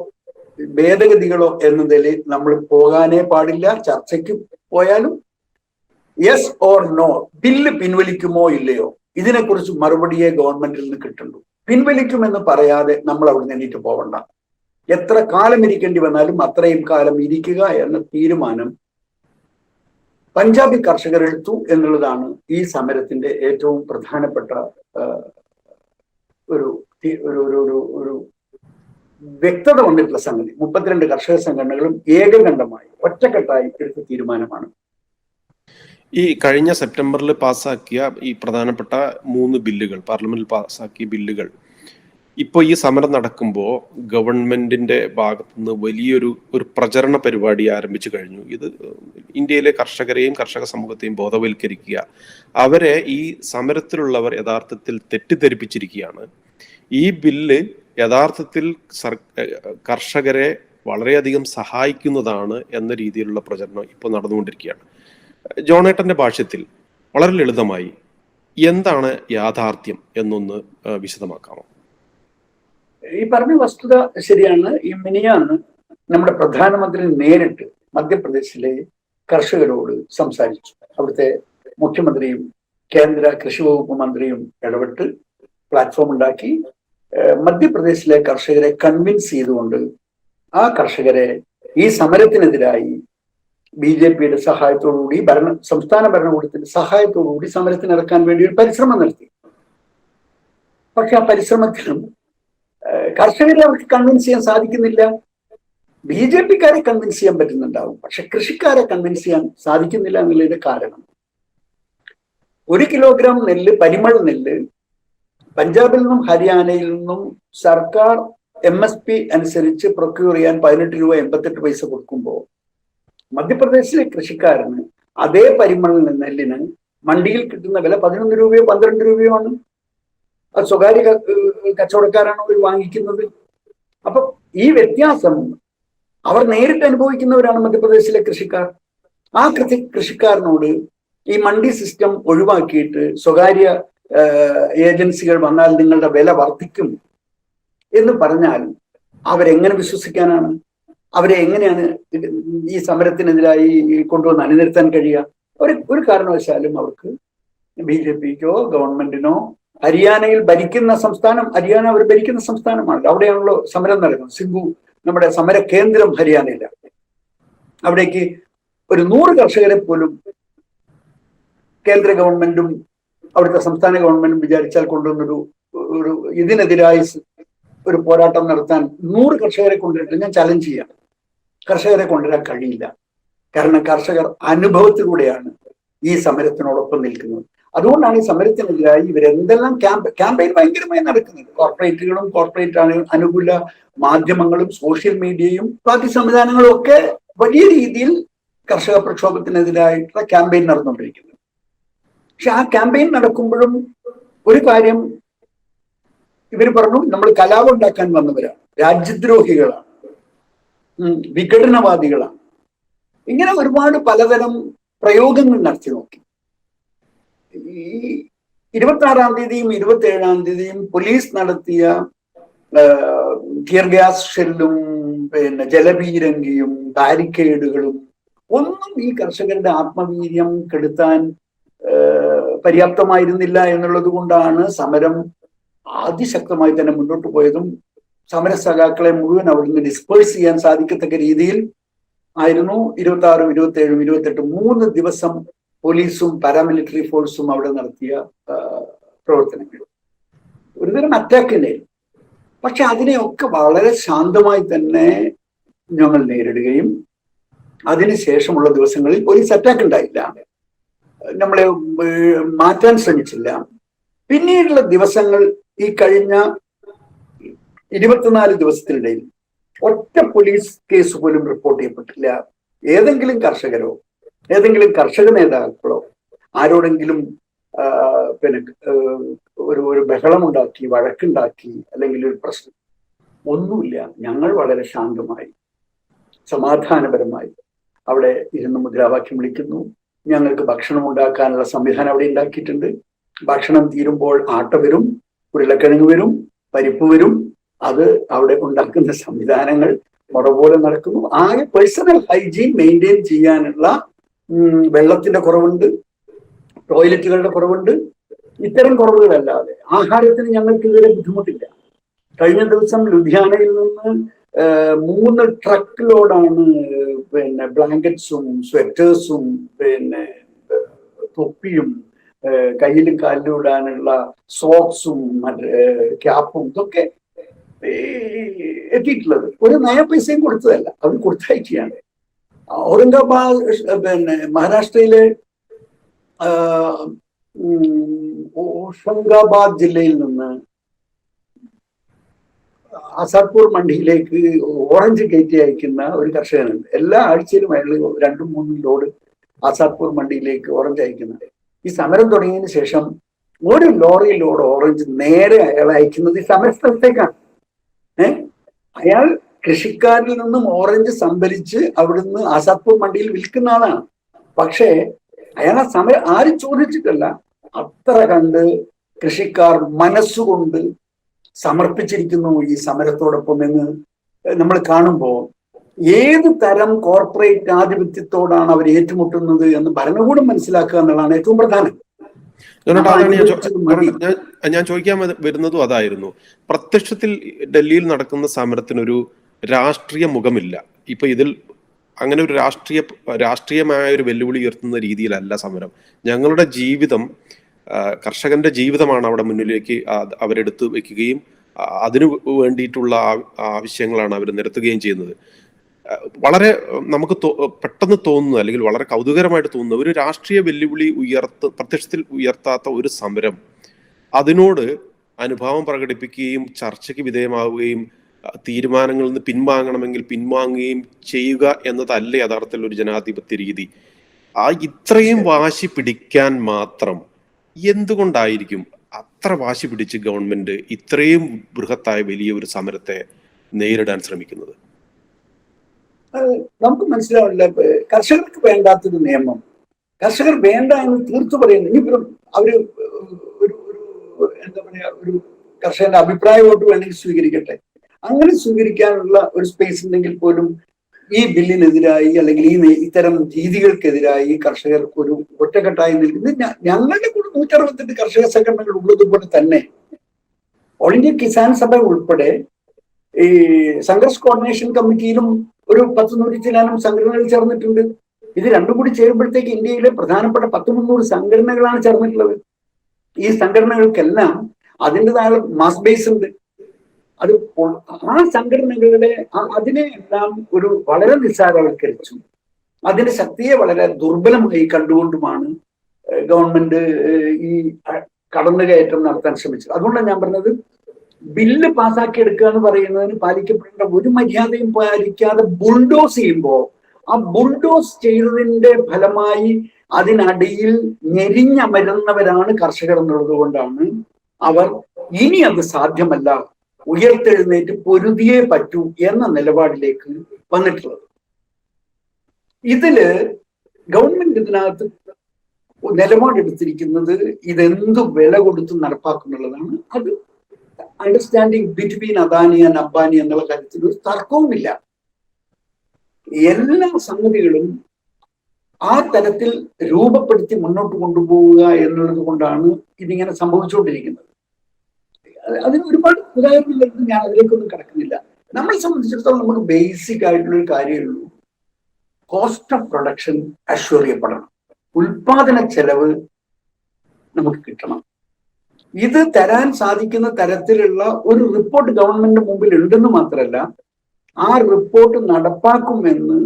ഭേദഗതികളോ എന്നതിൽ നമ്മൾ പോകാനേ പാടില്ല. ചർച്ചയ്ക്ക് പോയാലും യെസ് ഓർ നോ, ബില്ല് പിൻവലിക്കുമോ ഇല്ലയോ, ഇതിനെക്കുറിച്ച് മറുപടിയെ ഗവൺമെന്റിൽ നിന്ന് കിട്ടുള്ളൂ. പിൻവലിക്കുമെന്ന് പറയാതെ നമ്മൾ അവിടെ നിന്നിട്ട് പോകണ്ട. എത്ര കാലം ഇരിക്കേണ്ടി വന്നാലും അത്രയും കാലം ഇരിക്കുക എന്ന തീരുമാനം പഞ്ചാബി കർഷകർ എടുത്തു എന്നുള്ളതാണ് ഈ സമരത്തിന്റെ ഏറ്റവും പ്രധാനപ്പെട്ട ഒരു വ്യക്തത വന്നിട്ടുള്ള സംഗതി. 32 കർഷക സംഘടനകളും ഏകകണ്ഠമായി ഒറ്റക്കെട്ടായി എടുത്ത തീരുമാനമാണ്. ഈ കഴിഞ്ഞ സെപ്റ്റംബറിൽ പാസ്സാക്കിയ ഈ പ്രധാനപ്പെട്ട 3 ബില്ലുകൾ, പാർലമെന്റിൽ പാസ്സാക്കിയ ബില്ലുകൾ ഇപ്പോൾ ഈ സമരം നടക്കുമ്പോൾ ഗവൺമെന്റിന്റെ ഭാഗത്തുനിന്ന് വലിയൊരു പ്രചരണ പരിപാടി ആരംഭിച്ചു കഴിഞ്ഞു. ഇത് ഇന്ത്യയിലെ കർഷകരെയും കർഷക സമൂഹത്തെയും ബോധവൽക്കരിക്കുക, അവരെ ഈ സമരത്തിലുള്ളവർ യഥാർത്ഥത്തിൽ തെറ്റിദ്ധരിപ്പിച്ചിരിക്കുകയാണ്. ഈ ബില്ല് യഥാർത്ഥത്തിൽ കർഷകരെ വളരെയധികം സഹായിക്കുന്നതാണ് എന്ന രീതിയിലുള്ള പ്രചരണം ഇപ്പോൾ നടന്നുകൊണ്ടിരിക്കുകയാണ്. ജോണേട്ടന്റെ ഭാഷ്യത്തിൽ വളരെ ലളിതമായി എന്താണ് യാഥാർത്ഥ്യം എന്നൊന്ന് വിശദമാക്കാമോ? ഈ പറഞ്ഞ വസ്തുത ശരിയാണ്. ഈ മിനിയാന്ന് നമ്മുടെ പ്രധാനമന്ത്രി നേരിട്ട് മധ്യപ്രദേശിലെ കർഷകരോട് സംസാരിച്ചു. അവിടുത്തെ മുഖ്യമന്ത്രിയും കേന്ദ്ര കൃഷി വകുപ്പ് മന്ത്രിയും ഇടപെട്ട് പ്ലാറ്റ്ഫോം ഉണ്ടാക്കി മധ്യപ്രദേശിലെ കർഷകരെ കൺവിൻസ് ചെയ്തുകൊണ്ട് ആ കർഷകരെ ഈ സമരത്തിനെതിരായി BJPയുടെ സഹായത്തോടുകൂടി സംസ്ഥാന ഭരണകൂടത്തിന്റെ സഹായത്തോടുകൂടി സമരത്തിനിറക്കാൻ വേണ്ടി ഒരു പരിശ്രമം നടത്തി. പക്ഷെ ആ പരിശ്രമത്തിലും കർഷകരെ അവർക്ക് കൺവിൻസ് ചെയ്യാൻ സാധിക്കുന്നില്ല. BJPക്കാരെ കൺവിൻസ് ചെയ്യാൻ പറ്റുന്നുണ്ടാവും, പക്ഷെ കൃഷിക്കാരെ കൺവിൻസ് ചെയ്യാൻ സാധിക്കുന്നില്ല എന്നുള്ളതിന്റെ കാരണം 1 കിലോഗ്രാം നെല്ല്, പരിമൾ നെല്ല് പഞ്ചാബിൽ നിന്നും ഹരിയാനയിൽ നിന്നും സർക്കാർ MSP അനുസരിച്ച് പ്രൊക്യൂർ ചെയ്യാൻ 18 രൂപ 88 പൈസ കൊടുക്കുമ്പോൾ മധ്യപ്രദേശിലെ കൃഷിക്കാരന് അതേ പരിമൾ നെല്ലിന് മണ്ടിയിൽ കിട്ടുന്ന വില 11 രൂപയോ 12 രൂപയോ ആണ്. അത് സ്വകാര്യ കച്ചവടക്കാരാണ് അവർ വാങ്ങിക്കുന്നത്. അപ്പൊ ഈ വ്യത്യാസം അവർ നേരിട്ട് അനുഭവിക്കുന്നവരാണ് മധ്യപ്രദേശിലെ കൃഷിക്കാർ. ആ കൃഷിക്കാരനോട് ഈ മണ്ടി സിസ്റ്റം ഒഴിവാക്കിയിട്ട് സ്വകാര്യ ഏജൻസികൾ വന്നാൽ നിങ്ങളുടെ വില വർദ്ധിക്കും എന്ന് പറഞ്ഞാൽ അവരെങ്ങനെ വിശ്വസിക്കാനാണ്? അവരെ എങ്ങനെയാണ് ഈ സമരത്തിനെതിരായി കൊണ്ടുവന്ന് അണിനിരത്താൻ കഴിയുക? ഒരു കാരണവശാലും അവർക്ക് BJPക്കോ ഗവൺമെന്റിനോ, ഹരിയാനയിൽ ഭരിക്കുന്ന സംസ്ഥാനം, ഹരിയാന അവർ ഭരിക്കുന്ന സംസ്ഥാനമാണല്ലോ, അവിടെയാണല്ലോ സമരം നടക്കുന്നത്. സിംഗു നമ്മുടെ സമര കേന്ദ്രം ഹരിയാനയിലാണ്. അവിടേക്ക് ഒരു 100 കർഷകരെ പോലും കേന്ദ്ര ഗവൺമെന്റും അവിടുത്തെ സംസ്ഥാന ഗവൺമെന്റും വിചാരിച്ചാൽ കൊണ്ടുവന്നൊരു ഇതിനെതിരായി ഒരു പോരാട്ടം നടത്താൻ 100 കർഷകരെ കൊണ്ടുവരിട്ട് ഞാൻ ചലഞ്ച് ചെയ്യാം. കർഷകരെ കൊണ്ടുവരാൻ കഴിയില്ല. കാരണം കർഷകർ അനുഭവത്തിലൂടെയാണ് ഈ സമരത്തിനോടൊപ്പം നിൽക്കുന്നത്. അതുകൊണ്ടാണ് ഈ സമരത്തിനെതിരായി ഇവരെന്തെല്ലാം ക്യാമ്പയിൻ ഭയങ്കരമായി നടക്കുന്നത്. കോർപ്പറേറ്റുകളും കോർപ്പറേറ്റ് അനുകൂല മാധ്യമങ്ങളും സോഷ്യൽ മീഡിയയും ബാക്കി സംവിധാനങ്ങളും ഒക്കെ വലിയ രീതിയിൽ കർഷക പ്രക്ഷോഭത്തിനെതിരായിട്ടുള്ള ക്യാമ്പയിൻ നടന്നുകൊണ്ടിരിക്കുന്നത്. പക്ഷെ ആ ക്യാമ്പയിൻ നടക്കുമ്പോഴും ഒരു കാര്യം ഇവർ പറഞ്ഞു, നമ്മൾ കലാപം ഉണ്ടാക്കാൻ വന്നവരാണ്, രാജ്യദ്രോഹികളാണ്, വിഘടനവാദികളാണ്. ഇങ്ങനെ ഒരുപാട് പലതരം പ്രയോഗങ്ങൾ നടത്തി നോക്കി. ഈ 26-ാം തീയതിയും 27-ാം തീയതിയും പോലീസ് നടത്തിയ ടിയർ ഗ്യാസ് ഷെല്ലും ജലപീരങ്കിയും ബാരിക്കേഡുകളും ഒന്നും ഈ കർഷകരുടെ ആത്മവീര്യം കെടുത്താൻ പര്യാപ്തമായിരുന്നില്ല എന്നുള്ളത് കൊണ്ടാണ് സമരം അതിശക്തമായി തന്നെ മുന്നോട്ട് പോയതും സമര സഖാക്കളെ മുഴുവൻ അവിടുന്ന് ഡിസ്പേഴ്സ് ചെയ്യാൻ സാധിക്കത്തക്ക രീതിയിൽ ആയിരുന്നു 26-ഉം 27-ഉം 28-ഉം 3 ദിവസം പോലീസും പാരാമിലിറ്ററി ഫോഴ്സും അവിടെ നടത്തിയ പ്രവർത്തനങ്ങൾ. ഒരുതരം അറ്റാക്ക് തന്നെയായിരുന്നു. പക്ഷെ അതിനെയൊക്കെ വളരെ ശാന്തമായി തന്നെ ഞങ്ങൾ നേരിടുകയും അതിനുശേഷമുള്ള ദിവസങ്ങളിൽ പോലീസ് അറ്റാക്ക് ഉണ്ടായില്ല, നമ്മളെ മാറ്റാൻ ശ്രമിച്ചില്ല. പിന്നീടുള്ള ദിവസങ്ങൾ, ഈ കഴിഞ്ഞ 24 ദിവസത്തിനിടയിൽ ഒറ്റ പോലീസ് കേസ് പോലും റിപ്പോർട്ട് ചെയ്യപ്പെട്ടില്ല. ഏതെങ്കിലും കർഷകരോ ഏതെങ്കിലും കർഷക നേതാക്കളോ ആരോടെങ്കിലും പിന്നെ ഒരു ബഹളമുണ്ടാക്കി, വഴക്കുണ്ടാക്കി, അല്ലെങ്കിൽ ഒരു പ്രശ്നം ഒന്നുമില്ല. ഞങ്ങൾ വളരെ ശാന്തമായി സമാധാനപരമായി അവിടെ ഇരുന്ന് മുദ്രാവാക്യം വിളിക്കുന്നു. ഞങ്ങൾക്ക് ഭക്ഷണം ഉണ്ടാക്കാനുള്ള സംവിധാനം അവിടെ ഉണ്ടാക്കിയിട്ടുണ്ട്. ഭക്ഷണം തീരുമ്പോൾ ആട്ട വരും, ഉരുളക്കിഴങ്ങ് വരും, പരിപ്പ് വരും. അത് അവിടെ ഉണ്ടാക്കുന്ന സംവിധാനങ്ങൾ മുറ പോലെ നടക്കുന്നു. ആകെ പേഴ്സണൽ ഹൈജീൻ മെയിൻറ്റെയിൻ ചെയ്യാനുള്ള വെള്ളത്തിന്റെ കുറവുണ്ട്, ടോയ്ലറ്റുകളുടെ കുറവുണ്ട്. ഇത്തരം കുറവുകളല്ലാതെ ആഹാരത്തിന് ഞങ്ങൾക്ക് ഇതുവരെ ബുദ്ധിമുട്ടില്ല. കഴിഞ്ഞ ദിവസം ലുധിയാനയിൽ നിന്ന് 3 ട്രക്ക് ലോഡാണ് പിന്നെ ബ്ലാങ്കറ്റ്സും സ്വെറ്റേഴ്സും പിന്നെ തൊപ്പിയും കയ്യിലും കാലിലും ഇടാനുള്ള സോക്സും ക്യാപ്പും ഇതൊക്കെ എത്തിയിട്ടുള്ളത്. ഒരു നയ പൈസയും കൊടുത്തതല്ല, അവർ കൊടുത്തയക്കുകയാണ്. ഔറംഗാബാദ് പിന്നെ മഹാരാഷ്ട്രയിലെ ഹോഷംഗാബാദ് ജില്ലയിൽ നിന്ന് ആസാദ്പൂർ മണ്ഡിയിലേക്ക് ഓറഞ്ച് കയറ്റി അയക്കുന്ന ഒരു കർഷകനുണ്ട്. എല്ലാ ആഴ്ചയിലും അയാൾ 2-3 ലോഡ് ആസാദ്പൂർ മണ്ഡിയിലേക്ക് ഓറഞ്ച് അയക്കുന്നത്. ഈ സമരം തുടങ്ങിയതിന് ശേഷം 1 ലോറി ലോഡ് ഓറഞ്ച് നേരെ അയാൾ അയക്കുന്നത് ഈ സമരസ്ഥലത്തേക്കാണ്. അയാൾ കൃഷിക്കാരിൽ നിന്നും ഓറഞ്ച് സംഭരിച്ച് അവിടുന്ന് ആസാദ്പൂർ മണ്ഡിയിൽ വിൽക്കുന്ന ആളാണ്. പക്ഷേ അയാൾ ആ സമരം ആരും ചോദിച്ചിട്ടല്ല, അത്ര കണ്ട് കൃഷിക്കാർ മനസ്സുകൊണ്ട് സമർപ്പിച്ചിരിക്കുന്നു ഈ സമരത്തോടൊപ്പം എന്ന് നമ്മൾ കാണുമ്പോൾ ഏത് തരം കോർപ്പറേറ്റ് ആധിപത്യത്തോടാണ് അവർ ഏറ്റുമുട്ടുന്നത് എന്ന് ഭരണകൂടം മനസ്സിലാക്കുക എന്നുള്ളതാണ് ഏറ്റവും പ്രധാനം. ഞാൻ ചോദിക്കാൻ വരുന്നതും അതായിരുന്നു. പ്രത്യക്ഷത്തിൽ ഡൽഹിയിൽ നടക്കുന്ന സമരത്തിനൊരു രാഷ്ട്രീയ മുഖമില്ല. ഇപ്പൊ ഇതിൽ അങ്ങനെ ഒരു രാഷ്ട്രീയമായ ഒരു വെല്ലുവിളി ഉയർത്തുന്ന രീതിയിലല്ല സമരം. ഞങ്ങളുടെ ജീവിതം, കർഷകന്റെ ജീവിതമാണ് അവിടെ മുന്നിലേക്ക് അവരെടുത്ത് വെക്കുകയും അതിനു വേണ്ടിയിട്ടുള്ള ആവശ്യങ്ങളാണ് അവർ നിരത്തുകയും ചെയ്യുന്നത്. വളരെ നമുക്ക് പെട്ടെന്ന് തോന്നുന്നു, അല്ലെങ്കിൽ വളരെ കൗതുകരമായിട്ട് തോന്നുന്ന ഒരു രാഷ്ട്രീയ വെല്ലുവിളി പ്രത്യക്ഷത്തിൽ ഉയർത്താത്ത ഒരു സമരം, അതിനോട് അനുഭാവം പ്രകടിപ്പിക്കുകയും ചർച്ചയ്ക്ക് വിധേയമാവുകയും തീരുമാനങ്ങളിൽ നിന്ന് പിൻവാങ്ങണമെങ്കിൽ പിൻവാങ്ങുകയും ചെയ്യുക എന്നതല്ല യഥാർത്ഥത്തിൽ ഒരു ജനാധിപത്യ രീതി. ഇത്രയും വാശി പിടിക്കാൻ മാത്രം എന്തുകൊണ്ടായിരിക്കും അത്ര വാശി പിടിച്ച് ഗവൺമെന്റ് ഇത്രയും ബൃഹത്തായ വലിയ ഒരു സമരത്തെ നേരിടാൻ ശ്രമിക്കുന്നത്? നമുക്ക് മനസ്സിലാവില്ല. കർഷകർക്ക് വേണ്ടാത്തൊരു നിയമം കർഷകർ വേണ്ട എന്ന് തീർത്തു പറയുന്നു. ഇനിയിപ്പോഴും അവര് എന്താ പറയാ, ഒരു കർഷകന്റെ അഭിപ്രായ വോട്ട് വേണമെങ്കിൽ സ്വീകരിക്കട്ടെ. അങ്ങനെ സ്വീകരിക്കാനുള്ള ഒരു സ്പേസ് ഉണ്ടെങ്കിൽ പോലും ഈ ബില്ലിനെതിരായി അല്ലെങ്കിൽ ഇത്തരം രീതികൾക്കെതിരായി കർഷകർക്ക് ഒരു ഒറ്റക്കെട്ടായി നിൽക്കുന്നത് ഞങ്ങളുടെ കൂടെ 168 കർഷക സംഘടനകൾ ഉള്ളതുപോലെ തന്നെ ഓൾ ഇന്ത്യ കിസാൻ സഭ ഉൾപ്പെടെ ഈ സംഘർഷ് കോർഡിനേഷൻ കമ്മിറ്റിയിലും ഒരു 100 ചില്ലാനും സംഘടനകൾ ചേർന്നിട്ടുണ്ട്. ഇത് രണ്ടും കൂടി ചേരുമ്പോഴത്തേക്ക് ഇന്ത്യയിലെ പ്രധാനപ്പെട്ട 100-300 സംഘടനകളാണ് ചേർന്നിട്ടുള്ളത്. ഈ സംഘടനകൾക്കെല്ലാം അതിൻ്റെതായ മാസ് ബേസ് ഉണ്ട്. അത് ആ സംഘടനകളുടെ അതിനെയെല്ലാം ഒരു വളരെ നിസ്സാരവൽക്കരിച്ചു, അതിന്റെ ശക്തിയെ വളരെ ദുർബലമായി കണ്ടുകൊണ്ടുമാണ് ഗവൺമെന്റ് ഈ കടന്നുകയറ്റം നടത്താൻ ശ്രമിച്ചത്. അതുകൊണ്ടാണ് ഞാൻ പറഞ്ഞത്, ബില്ല് പാസ്സാക്കി എടുക്കുക എന്ന് പറയുന്നതിന് പാലിക്കപ്പെടേണ്ട ഒരു മര്യാദയും പാലിക്കാതെ ബുൾഡോസ് ചെയ്യുമ്പോൾ ആ ബുൾഡോസ് ചെയ്തതിന്റെ ഫലമായി അതിനടിയിൽ ഞെരിഞ്ഞമരുന്നവരാണ് കർഷകർ എന്നുള്ളത് കൊണ്ടാണ് അവർ ഇനി അത് സാധ്യമല്ല, ഉയർത്തെഴുന്നേറ്റ് പൊരുതിയേ പറ്റൂ എന്ന നിലപാടിലേക്ക് വന്നിട്ടുള്ളത്. ഇതില് ഗവൺമെന്റ് ഇതിനകത്ത് നിലപാടെടുത്തിരിക്കുന്നത് ഇതെന്ത് വില കൊടുത്ത് നടപ്പാക്കുന്നുള്ളതാണ്. അത് understanding between Adani and Ambani എന്നുള്ള കാര്യത്തിൽ ഒരു തർക്കവുമില്ല. എല്ലാ സംഗതികളും ആ തരത്തിൽ രൂപപ്പെടുത്തി മുന്നോട്ട് കൊണ്ടുപോവുക എന്നുള്ളത് കൊണ്ടാണ് ഇതിങ്ങനെ സംഭവിച്ചുകൊണ്ടിരിക്കുന്നത്. അതിന് ഒരുപാട് ഉദാഹരണങ്ങൾ ഞാൻ അതിലേക്കൊന്നും കിടക്കുന്നില്ല. നമ്മളെ സംബന്ധിച്ചിടത്തോളം നമുക്ക് ബേസിക് ആയിട്ടുള്ള ഒരു കാര്യമുള്ളൂ, കോസ്റ്റ് ഓഫ് പ്രൊഡക്ഷൻ അഷ്വർ ചെയ്യപ്പെടണം, ഉൽപാദന ചെലവ് നമുക്ക് കിട്ടണം. ഇത് തരാൻ സാധിക്കുന്ന തരത്തിലുള്ള ഒരു റിപ്പോർട്ട് ഗവൺമെന്റ് മുമ്പിൽ ഉണ്ടെന്ന് മാത്രമല്ല, ആ റിപ്പോർട്ട് നടപ്പാക്കുമെന്ന്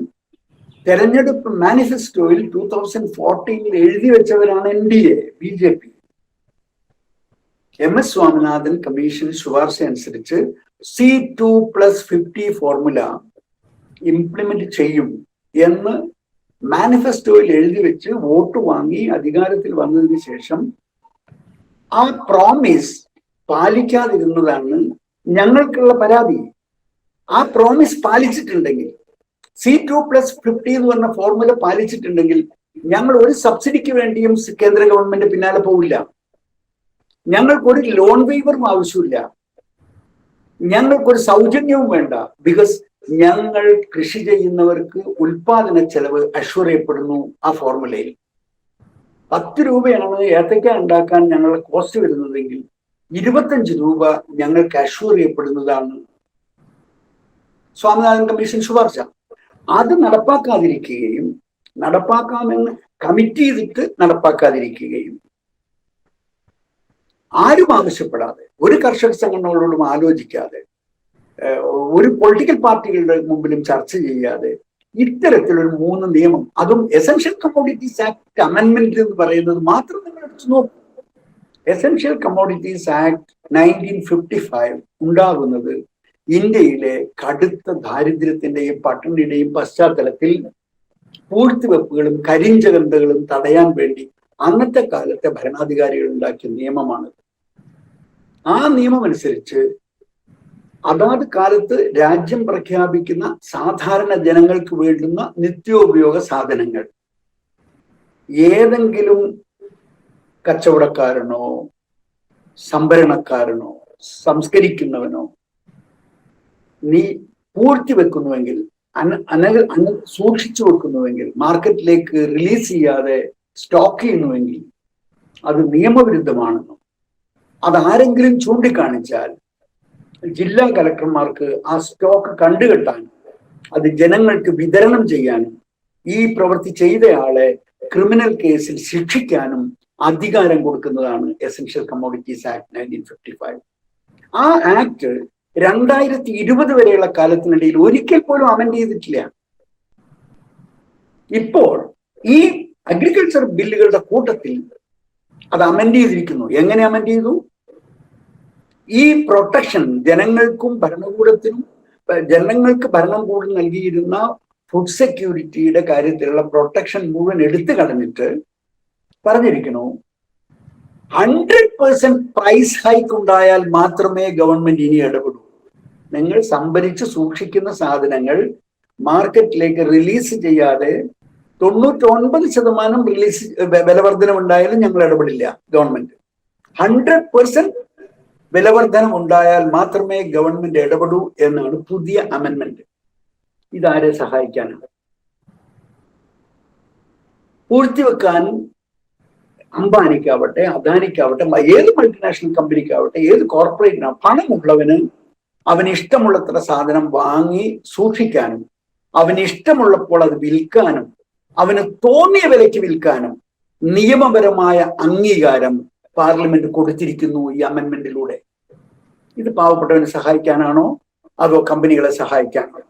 തെരഞ്ഞെടുപ്പ് മാനിഫെസ്റ്റോയിൽ 2014 എഴുതി വെച്ചവരാണ് NDA, BJP. MS Swaminathan commission ശുപാർശ അനുസരിച്ച് C2+50 ഫോർമുല ഇംപ്ലിമെന്റ് ചെയ്യും എന്ന് മാനിഫെസ്റ്റോയിൽ എഴുതി വെച്ച് വോട്ട് വാങ്ങി അധികാരത്തിൽ വന്നതിന് ശേഷം ആ പ്രോമിസ് പാലിക്കാതിരുന്നതാണ് ഞങ്ങൾക്കുള്ള പരാതി. ആ പ്രോമിസ് പാലിച്ചിട്ടുണ്ടെങ്കിൽ, C2+50 എന്ന് പറഞ്ഞ ഫോർമുല പാലിച്ചിട്ടുണ്ടെങ്കിൽ ഞങ്ങൾ ഒരു സബ്സിഡിക്ക് വേണ്ടിയും കേന്ദ്ര ഗവൺമെന്റ് പിന്നാലെ പോവില്ല. ഞങ്ങൾക്കൊരു ലോൺ വെയ്വറും ആവശ്യമില്ല. ഞങ്ങൾക്കൊരു സൗജന്യവും വേണ്ട. ബിക്കോസ് ഞങ്ങൾ കൃഷി ചെയ്യുന്നവർക്ക് ഉൽപാദന ചെലവ് അഷ്വർ ചെയ്യപ്പെടുന്നു ആ ഫോർമുലയിൽ. 10 രൂപയാണ് ഏത്തക്ക ഉണ്ടാക്കാൻ ഞങ്ങളുടെ കോസ്റ്റ് വരുന്നതെങ്കിൽ 25 രൂപ ഞങ്ങൾക്ക് അഷ്വർ ചെയ്യപ്പെടുന്നതാണ് സ്വാമിനാഥൻ കമ്മീഷൻ ശുപാർശ. അത് നടപ്പാക്കാതിരിക്കുകയും, നടപ്പാക്കാമെന്ന് കമ്മിറ്റ് ചെയ്തിട്ട് നടപ്പാക്കാതിരിക്കുകയും, ആരും ആവശ്യപ്പെടാതെ, ഒരു കർഷക സംഘടനകളോടും ആലോചിക്കാതെ, ഒരു പൊളിറ്റിക്കൽ പാർട്ടികളുടെ മുമ്പിലും ചർച്ച ചെയ്യാതെ ഇത്തരത്തിലൊരു 3 നിയമം, അതും എസൻഷ്യൽ കമ്മോഡിറ്റീസ് ആക്ട് അമെൻമെന്റ് എന്ന് പറയുന്നത് മാത്രം നിങ്ങൾ എടുത്തു നോക്കൂ. എസൻഷ്യൽ കമ്മോഡിറ്റീസ് ആക്ട് 1955 ഉണ്ടാകുന്നത് ഇന്ത്യയിലെ കടുത്ത ദാരിദ്ര്യത്തിന്റെയും പട്ടിണിയുടെയും പശ്ചാത്തലത്തിൽ പൂഴ്ത്തിവെപ്പുകളും കരിഞ്ചകന്തകളും തടയാൻ വേണ്ടി അന്നത്തെ കാലത്തെ ഭരണാധികാരികൾ ഉണ്ടാക്കിയ നിയമമാണ്. ആ നിയമം അനുസരിച്ച് അതാത് കാലത്ത് രാജ്യം പ്രഖ്യാപിക്കുന്ന സാധാരണ ജനങ്ങൾക്ക് വേണ്ടുന്ന നിത്യോപയോഗ സാധനങ്ങൾ ഏതെങ്കിലും കച്ചവടക്കാരനോ സംഭരണക്കാരനോ സംസ്കരിക്കുന്നവനോ നീ പൂഴ്ത്തിവെക്കുന്നുവെങ്കിൽ, സൂക്ഷിച്ചു വെക്കുന്നുവെങ്കിൽ, മാർക്കറ്റിലേക്ക് റിലീസ് ചെയ്യാതെ സ്റ്റോക്ക് ചെയ്യുന്നുവെങ്കിൽ അത് നിയമവിരുദ്ധമാണെന്നും അതാരെങ്കിലും ചൂണ്ടിക്കാണിച്ചാൽ ജില്ലാ കലക്ടർമാർക്ക് ആ സ്റ്റോക്ക് കണ്ടുകെട്ടാനും അത് ജനങ്ങൾക്ക് വിതരണം ചെയ്യാനും ഈ പ്രവൃത്തി ചെയ്തയാളെ ക്രിമിനൽ കേസിൽ ശിക്ഷിക്കാനും അധികാരം കൊടുക്കുന്നതാണ് എസൻഷ്യൽ കമ്മോഡിറ്റീസ് ആക്ട് 1955. ആ ആക്ട് 2020 വരെയുള്ള കാലത്തിനിടയിൽ ഒരിക്കൽ പോലും അമെൻഡ് ചെയ്തിട്ടില്ല. ഇപ്പോൾ ഈ അഗ്രികൾച്ചർ ബില്ലുകളുടെ കൂട്ടത്തിൽ അത് അമെൻഡ് ചെയ്തിരിക്കുന്നു. എങ്ങനെ അമെൻഡ് ചെയ്തു? ഈ പ്രൊട്ടക്ഷൻ ജനങ്ങൾക്കും ഭരണകൂടത്തിനും, ജനങ്ങൾക്ക് ഭരണകൂടം നൽകിയിരുന്ന ഫുഡ് സെക്യൂരിറ്റിയുടെ കാര്യത്തിലുള്ള പ്രൊട്ടക്ഷൻ മുഴുവൻ എടുത്തു കളഞ്ഞിട്ട് പറഞ്ഞിരിക്കുന്നു 100% പ്രൈസ് ഹൈക്ക് ഉണ്ടായാൽ മാത്രമേ ഗവൺമെന്റ് ഇനി ഇടപെടൂ. നിങ്ങൾ സംഭരിച്ച് സൂക്ഷിക്കുന്ന സാധനങ്ങൾ മാർക്കറ്റിലേക്ക് റിലീസ് ചെയ്യാതെ 99% റിലീസ് വിലവർധനം ഉണ്ടായാലും ഞങ്ങൾ ഇടപെടില്ല. ഗവൺമെന്റ് 100% വിലവർധനം ഉണ്ടായാൽ മാത്രമേ ഗവൺമെന്റ് ഇടപെടൂ എന്നാണ് പുതിയ അമെൻമെന്റ്. ഇതാരെ സഹായിക്കാനാണ്? പൂഴ്ത്തിവെക്കാൻ അംബാനിക്കാവട്ടെ, അദാനിക്കാവട്ടെ, ഏത് മൾട്ടിനാഷണൽ കമ്പനിക്കാവട്ടെ, ഏത് കോർപ്പറേറ്റിനാ പണമുള്ളവന് അവന് ഇഷ്ടമുള്ളത്ര സാധനം വാങ്ങി സൂക്ഷിക്കാനും അവന് ഇഷ്ടമുള്ളപ്പോൾ അത് വിൽക്കാനും അവന് തോന്നിയ വിലയ്ക്ക് വിൽക്കാനും നിയമപരമായ അംഗീകാരം പാർലമെന്റ് കൊടുത്തിരിക്കുന്നു ഈ അമെൻമെന്റിലൂടെ. ഇത് പാവപ്പെട്ടവനെ സഹായിക്കാനാണോ അതോ കമ്പനികളെ സഹായിക്കാനാണോ?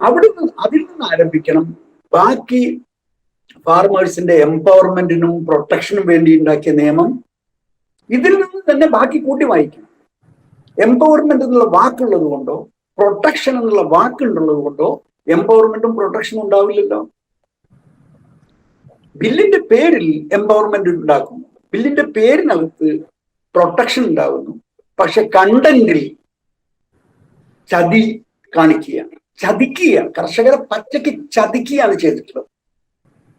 അതിൽ നിന്ന് ആരംഭിക്കണം ബാക്കി ഫാർമേഴ്സിന്റെ എംപവർമെന്റിനും പ്രൊട്ടക്ഷനും വേണ്ടി ഉണ്ടാക്കിയ നിയമം. ഇതിൽ നിന്ന് തന്നെ ബാക്കി കൂട്ടി വായിക്കണം. എംപവർമെന്റ് എന്നുള്ള വാക്കുള്ളത് കൊണ്ടോ പ്രൊട്ടക്ഷൻ എന്നുള്ള വാക്കുള്ളത് കൊണ്ടോ എംപവർമെന്റും പ്രൊട്ടക്ഷനും ഉണ്ടാവില്ലല്ലോ. ബില്ലിന്റെ പേരിൽ എംപവർമെന്റ് ഉണ്ടാക്കുന്നു, ബില്ലിന്റെ പേരിനകത്ത് പ്രൊട്ടക്ഷൻ ഉണ്ടാകുന്നു. പക്ഷെ കണ്ടന്റിൽ ചതി കാണിക്കുകയാണ്, ചതിക്കുകയാണ്. കർഷകരെ പച്ചയ്ക്ക് ചതിക്കുകയാണ് ചെയ്തിട്ടുള്ളത്.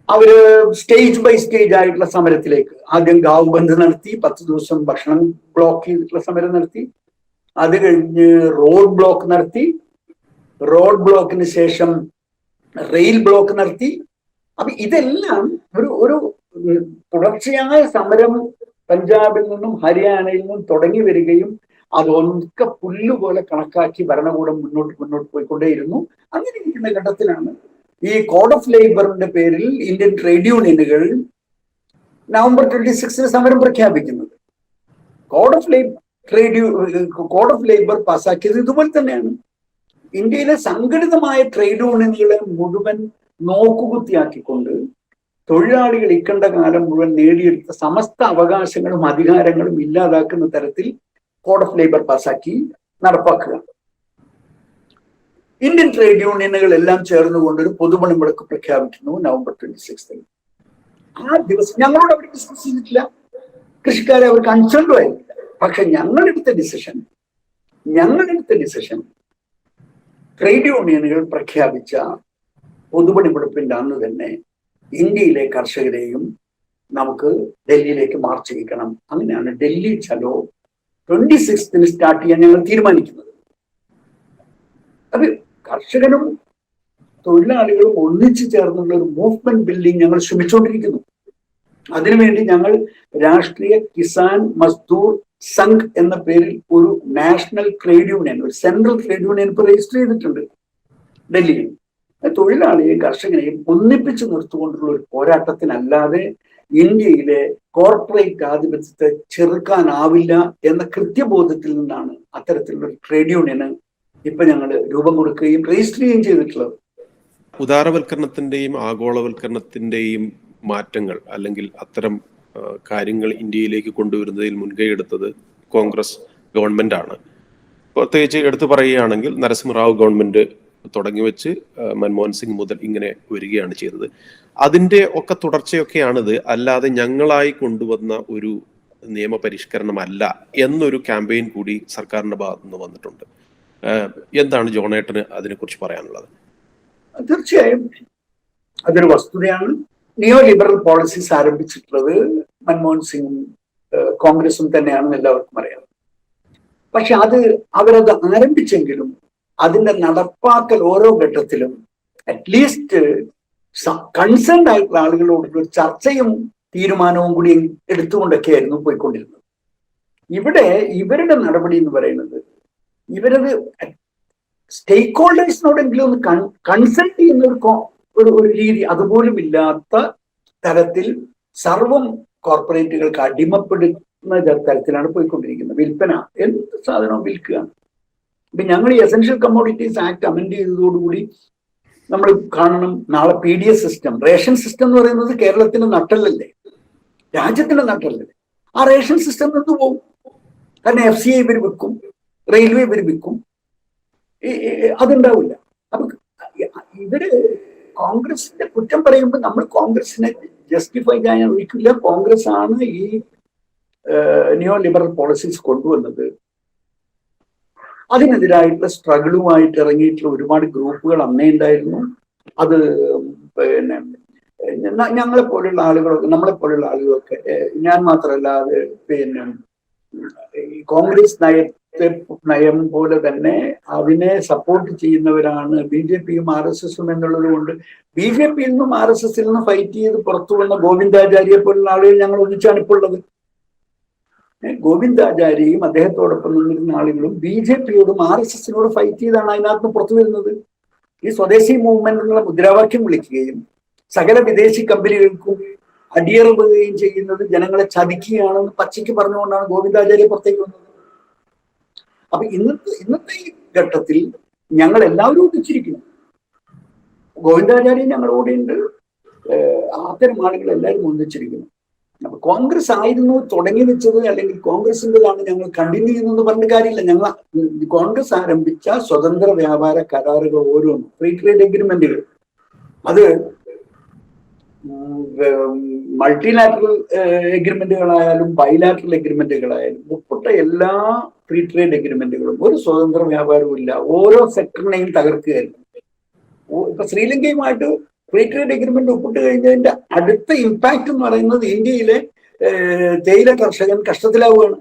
അവര് സ്റ്റേജ് ബൈ സ്റ്റേജ് ആയിട്ടുള്ള സമരത്തിലേക്ക് ആദ്യം ഗാവ് ബന്ദ് നടത്തി, 10 ദിവസം ഭക്ഷണം ബ്ലോക്ക് ചെയ്തിട്ടുള്ള സമരം നടത്തി. അത് കഴിഞ്ഞ് റോഡ് ബ്ലോക്ക് നടത്തി, റോഡ് ബ്ലോക്കിന് ശേഷം റെയിൽ ബ്ലോക്ക് നടത്തി. അപ്പൊ ഇതെല്ലാം ഒരു തുടർച്ചയായ സമരം പഞ്ചാബിൽ നിന്നും ഹരിയാനയിൽ നിന്നും തുടങ്ങി വരികയും അതൊക്കെ പുല്ലുപോലെ കണക്കാക്കി ഭരണകൂടം മുന്നോട്ട് പോയിക്കൊണ്ടേയിരുന്നു. അങ്ങനെ ഇരിക്കുന്ന ഘട്ടത്തിലാണ് ഈ കോഡ് ഓഫ് ലേബറിന്റെ പേരിൽ ഇന്ത്യൻ ട്രേഡ് യൂണിയനുകൾ നവംബർ 26 സമരം പ്രഖ്യാപിക്കുന്നത്. കോഡ് ഓഫ് ലേബർ പാസ്സാക്കിയത് ഇതുപോലെ തന്നെയാണ്. ഇന്ത്യയിലെ സംഘടിതമായ ട്രേഡ് യൂണിയനുകളെ മുഴുവൻ നോക്കുകുത്തിയാക്കിക്കൊണ്ട് തൊഴിലാളികൾ ഇക്കണ്ട കാലം മുഴുവൻ നേടിയെടുത്ത സമസ്ത അവകാശങ്ങളും അധികാരങ്ങളും ഇല്ലാതാക്കുന്ന തരത്തിൽ കോഡ് ഓഫ് ലേബർ പാസ്സാക്കി നടപ്പാക്കുക. ഇന്ത്യൻ ട്രേഡ് യൂണിയനുകൾ എല്ലാം ചേർന്നുകൊണ്ട് ഒരു പൊതുപണിമുടക്ക് പ്രഖ്യാപിക്കുന്നു November 26. ആ ദിവസം ഞങ്ങളോട് അവർ ഡിസ്കസ് ചെയ്തിട്ടില്ല, കൃഷിക്കാരെ അവർ കൺസേൺഡ് ആയിട്ടില്ല. പക്ഷെ ഞങ്ങളെടുത്ത ഡിസിഷൻ ട്രേഡ് യൂണിയനുകൾ പ്രഖ്യാപിച്ച പൊതുപണിമുടപ്പിന്റെ അന്ന് തന്നെ ഇന്ത്യയിലെ കർഷകരെയും നമുക്ക് ഡൽഹിയിലേക്ക് മാർച്ച് ചെയ്യിക്കണം. അങ്ങനെയാണ് ഡൽഹി ചലോ 26 സ്റ്റാർട്ട് ചെയ്യാൻ ഞങ്ങൾ തീരുമാനിക്കുന്നത്. അത് കർഷകരും തൊഴിലാളികളും ഒന്നിച്ചു ചേർന്നുള്ള ഒരു മൂവ്മെന്റ് ബിൽഡിംഗ് ഞങ്ങൾ ശ്രമിച്ചുകൊണ്ടിരിക്കുന്നു. അതിനുവേണ്ടി ഞങ്ങൾ രാഷ്ട്രീയ കിസാൻ മസ്ദൂർ സംഘ് എന്ന പേരിൽ ഒരു നാഷണൽ ട്രേഡ് യൂണിയൻ, ഒരു സെൻട്രൽ ട്രേഡ് യൂണിയൻ ഇപ്പോൾ രജിസ്റ്റർ ചെയ്തിട്ടുണ്ട് ഡൽഹിയിൽ. തൊഴിലാളിയെയും കർഷകനെയും ഒന്നിപ്പിച്ചു നിർത്തുകൊണ്ടുള്ള ഒരു പോരാട്ടത്തിനല്ലാതെ ഇന്ത്യയിലെ കോർപ്പറേറ്റ് ആധിപത്യത്തെ ചെറുക്കാനാവില്ല എന്ന കൃത്യബോധത്തിൽ നിന്നാണ് അത്തരത്തിലുള്ള ട്രേഡ് യൂണിയന് ഇപ്പൊ ഞങ്ങൾ രൂപം കൊടുക്കുകയും രജിസ്റ്റർ ചെയ്യുകയും ചെയ്തിട്ടുള്ളത്. ഉദാരവൽക്കരണത്തിന്റെയും ആഗോളവൽക്കരണത്തിന്റെയും മാറ്റങ്ങൾ അല്ലെങ്കിൽ അത്തരം കാര്യങ്ങൾ ഇന്ത്യയിലേക്ക് കൊണ്ടുവരുന്നതിൽ മുൻകൈ എടുത്തത് കോൺഗ്രസ് ഗവൺമെന്റ് ആണ്. പ്രത്യേകിച്ച് എടുത്തു പറയുകയാണെങ്കിൽ നരസിംഹറാവു ഗവൺമെന്റ് തുടങ്ങി വെച്ച് മൻമോഹൻ സിംഗ് മുതൽ ഇങ്ങനെ വരികയാണ് ചെയ്തത്. അതിന്റെ ഒക്കെ തുടർച്ചയൊക്കെയാണിത്, അല്ലാതെ ഞങ്ങളായി കൊണ്ടുവന്ന ഒരു നിയമപരിഷ്കരണമല്ല എന്നൊരു ക്യാമ്പയിൻ കൂടി സർക്കാരിന്റെ ഭാഗത്തു നിന്ന് വന്നിട്ടുണ്ട്. എന്താണ് ജോണേട്ടന് അതിനെക്കുറിച്ച് പറയാനുള്ളത്? തീർച്ചയായും അതൊരു വസ്തുതയാണ്. നിയോ ലിബറൽ പോളിസീസ് ആരംഭിച്ചിട്ടുള്ളത് മൻമോഹൻ സിംഗും കോൺഗ്രസും തന്നെയാണെന്ന് എല്ലാവർക്കും അറിയാം. പക്ഷെ അവരത് ആരംഭിച്ചെങ്കിലും അതിന്റെ നടപ്പാക്കൽ ഓരോ ഘട്ടത്തിലും അറ്റ്ലീസ്റ്റ് കൺസേൺഡ് ആയിട്ടുള്ള ആളുകളോടുള്ള ഒരു ചർച്ചയും തീരുമാനവും കൂടി എടുത്തുകൊണ്ടൊക്കെയായിരുന്നു പോയിക്കൊണ്ടിരുന്നത്. ഇവിടെ ഇവരുടെ നടപടി എന്ന് പറയുന്നത് ഇവരത് സ്റ്റേക്ക് ഹോൾഡേഴ്സിനോടെങ്കിലും ഒന്ന് കൺസൾട്ട് ചെയ്യുന്ന ഒരു രീതി അതുപോലും ഇല്ലാത്ത തരത്തിൽ സർവം കോർപ്പറേറ്റുകൾക്ക് അടിമപ്പെടുന്ന തരത്തിലാണ് പോയിക്കൊണ്ടിരിക്കുന്നത്. വിൽപ്പന എന്ത് സാധനവും വിൽക്കുകയാണ്. ഇപ്പൊ ഞങ്ങൾ ഈ എസെൻഷ്യൽ കമ്മോഡിറ്റീസ് ആക്ട് അമെൻഡ് ചെയ്തതോടുകൂടി നമ്മൾ കാണണം, നാളെ PDS സിസ്റ്റം, റേഷൻ സിസ്റ്റം എന്ന് പറയുന്നത് കേരളത്തിന്റെ നട്ടല്ലല്ലേ, രാജ്യത്തിന്റെ നട്ടല്ലല്ലേ. ആ റേഷൻ സിസ്റ്റം നിന്ന് പോകും. കാരണം FCI ഇവർ വിൽക്കും, റെയിൽവേ ഇവർ വിൽക്കും, അതുണ്ടാവില്ല. അപ്പൊ ഇവര് കോൺഗ്രസിന്റെ കുറ്റം പറയുമ്പോൾ നമ്മൾ കോൺഗ്രസിനെ ജസ്റ്റിഫൈ ചെയ്യാൻ ഒരിക്കലില്ല. കോൺഗ്രസ് ആണ് ഈ നിയോ ലിബറൽ പോളിസീസ് കൊണ്ടുവന്നത്. അതിനെതിരായിട്ടുള്ള സ്ട്രഗിളുമായിട്ട് ഇറങ്ങിയിട്ടുള്ള ഒരുപാട് ഗ്രൂപ്പുകൾ അന്നേ ഉണ്ടായിരുന്നു. അത് പിന്നെ നമ്മളെ പോലുള്ള ആളുകളൊക്കെ ഞാൻ മാത്രമല്ല, അത് പിന്നെ ഈ കോൺഗ്രസ് നയം പോലെ തന്നെ അതിനെ സപ്പോർട്ട് ചെയ്യുന്നവരാണ് BJPയും RSSും എന്നുള്ളത് കൊണ്ട് BJPയിൽ നിന്നും RSSൽ നിന്നും ഫൈറ്റ് ചെയ്ത് പുറത്തു വന്ന ഗോവിന്ദാചാര്യയെ പോലുള്ള ആളുകൾ ഞങ്ങൾ ഒന്നിച്ചാണ് ഇപ്പോൾ ഉള്ളത്. ഗോവിന്ദാചാര്യയും അദ്ദേഹത്തോടൊപ്പം നിന്നിരുന്ന ആളുകളും BJPയോടും RSSനോടും ഫൈറ്റ് ചെയ്താണ് അതിനകത്ത് പുറത്തു വരുന്നത്. ഈ സ്വദേശി മൂവ്മെന്റ് എന്നുള്ള മുദ്രാവാക്യം വിളിക്കുകയും സകല വിദേശി കമ്പനികൾക്കും അടിയറവുകയും ചെയ്യുന്നത് ജനങ്ങളെ ചതിക്കുകയാണെന്ന് പച്ചയ്ക്ക് പറഞ്ഞുകൊണ്ടാണ് ഗോവിന്ദാചാര്യ പുറത്തേക്ക് വന്നത്. അപ്പൊ ഇന്നത്തെ ഈ ഘട്ടത്തിൽ ഞങ്ങൾ എല്ലാവരും ഒന്നിച്ചിരിക്കുന്നു. ഗോവിന്ദാചാര്യ ഞങ്ങളുടെ ഉണ്ട്, അത്തരം ആളുകൾ എല്ലാവരും ഒന്നിച്ചിരിക്കുന്നു. അപ്പൊ കോൺഗ്രസ് ആയിരുന്നു തുടങ്ങി വെച്ചത്, അല്ലെങ്കിൽ കോൺഗ്രസിൻ്റെതാണ് ഞങ്ങൾ കണ്ടിന്യൂ ചെയ്യുന്നതെന്ന് പറഞ്ഞ കാര്യമില്ല. ഞങ്ങൾ കോൺഗ്രസ് ആരംഭിച്ച സ്വതന്ത്ര വ്യാപാര കരാറുകൾ ഓരോന്നും, ഫ്രീ ട്രേഡ് എഗ്രിമെന്റുകൾ, അത് മൾട്ടിലാറ്ററൽ എഗ്രിമെന്റുകളായാലും ബൈലാറ്ററൽ എഗ്രിമെന്റുകളായാലും ഒപ്പിട്ട എല്ലാ ഫ്രീ ട്രേഡ് എഗ്രിമെന്റുകളും ഒരു സ്വതന്ത്ര വ്യാപാരവും ഇല്ല, ഓരോ സെക്ടറിനെയും തകർക്കുകയായിരുന്നു. ഇപ്പൊ ശ്രീലങ്കയുമായിട്ട് ഫ്രീ ട്രേഡ് എഗ്രിമെന്റ് ഒപ്പിട്ട് കഴിഞ്ഞതിന്റെ അടുത്ത ഇമ്പാക്ട് എന്ന് പറയുന്നത് ഇന്ത്യയിലെ തേയില കർഷകൻ കഷ്ടത്തിലാവുകയാണ്.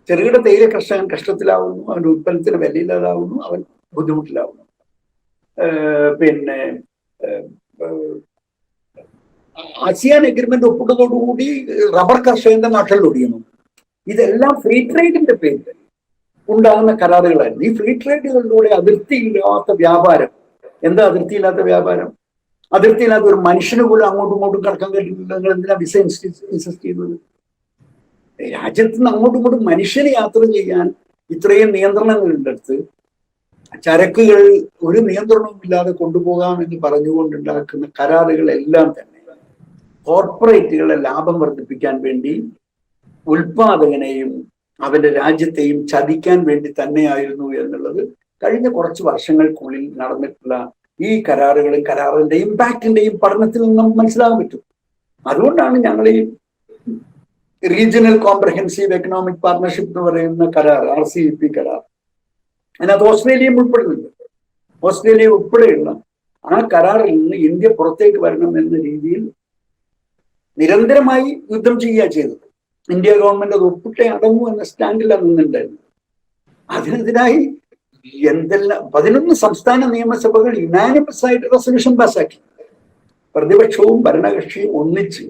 ചെറുകിട തേയില കർഷകൻ കഷ്ടത്തിലാവുന്നു, അവന്റെ ഉൽപ്പന്നത്തിന് വിലയില്ലാതാവുന്നു, അവൻ ബുദ്ധിമുട്ടിലാവുന്നു. പിന്നെ ASEAN എഗ്രിമെന്റ് ഒപ്പിട്ടതോടുകൂടി റബ്ബർ കർഷകന്റെ നാട്ടിലൊടിയുന്നു. ഇതെല്ലാം ഫ്രീ ട്രേഡിന്റെ പേരിൽ ഉണ്ടാകുന്ന കരാറുകളായിരുന്നു. ഈ ഫ്രീ ട്രേഡുകളിലൂടെ അതിർത്തിയില്ലാത്ത വ്യാപാരം. എന്താ അതിർത്തിയില്ലാത്ത വ്യാപാരം? അതിർത്തിയില്ലാത്ത ഒരു മനുഷ്യന് പോലും അങ്ങോട്ടും ഇങ്ങോട്ടും കടക്കാൻ കഴിയില്ല. നിങ്ങൾ എന്തിനാ വിസ ഇൻസിസ്റ്റ് ചെയ്യുന്നത്? രാജ്യത്ത് നിന്ന് അങ്ങോട്ടും ഇങ്ങോട്ടും മനുഷ്യന് യാത്ര ചെയ്യാൻ ഇത്രയും നിയന്ത്രണങ്ങളുണ്ടെടുത്ത് ചരക്കുകൾ ഒരു നിയന്ത്രണവും ഇല്ലാതെ കൊണ്ടുപോകാം എന്ന് പറഞ്ഞുകൊണ്ടുണ്ടാക്കുന്ന കരാറുകളെല്ലാം തന്നെ കോർപ്പറേറ്റുകളുടെ ലാഭം വർദ്ധിപ്പിക്കാൻ വേണ്ടി ഉൽപാദകനെയും അവന്റെ രാജ്യത്തെയും ചതിക്കാൻ വേണ്ടി തന്നെയായിരുന്നു എന്നുള്ളത് കഴിഞ്ഞ കുറച്ച് വർഷങ്ങൾക്കുള്ളിൽ നടന്നിട്ടുള്ള ഈ കരാറിന്റെ ഇമ്പാക്റ്റിന്റെയും പഠനത്തിൽ നിന്ന് നമുക്ക് മനസ്സിലാകാൻ പറ്റും. അതുകൊണ്ടാണ് ഞങ്ങൾ ഈ റീജിയണൽ കോംപ്രഹെൻസീവ് എക്കണോമിക് പാർട്ണർഷിപ്പ് എന്ന് പറയുന്ന കരാർ, RCEP കരാർ, അതിനകത്ത് ഓസ്ട്രേലിയയും ഉൾപ്പെടുന്നുണ്ട്. ഓസ്ട്രേലിയ ഉൾപ്പെടെയുള്ള ആ കരാറിൽ നിന്ന് ഇന്ത്യ പുറത്തേക്ക് വരണം എന്ന രീതിയിൽ നിരന്തരമായി യുദ്ധം ചെയ്യുക ചെയ്തത്. ഇന്ത്യ ഗവൺമെന്റ് അത് ഒപ്പിട്ടേ അടങ്ങൂ എന്ന സ്റ്റാൻഡിലാണ് നിന്നുണ്ടായിരുന്നു. അതിനെതിരായി എന്തെല്ലാം 11 സംസ്ഥാന നിയമസഭകൾ യുനാനിമസ് ആയിട്ട് റെസൊല്യൂഷൻ പാസ്സാക്കി. പ്രതിപക്ഷവും ഭരണകക്ഷിയും ഒന്നിച്ച്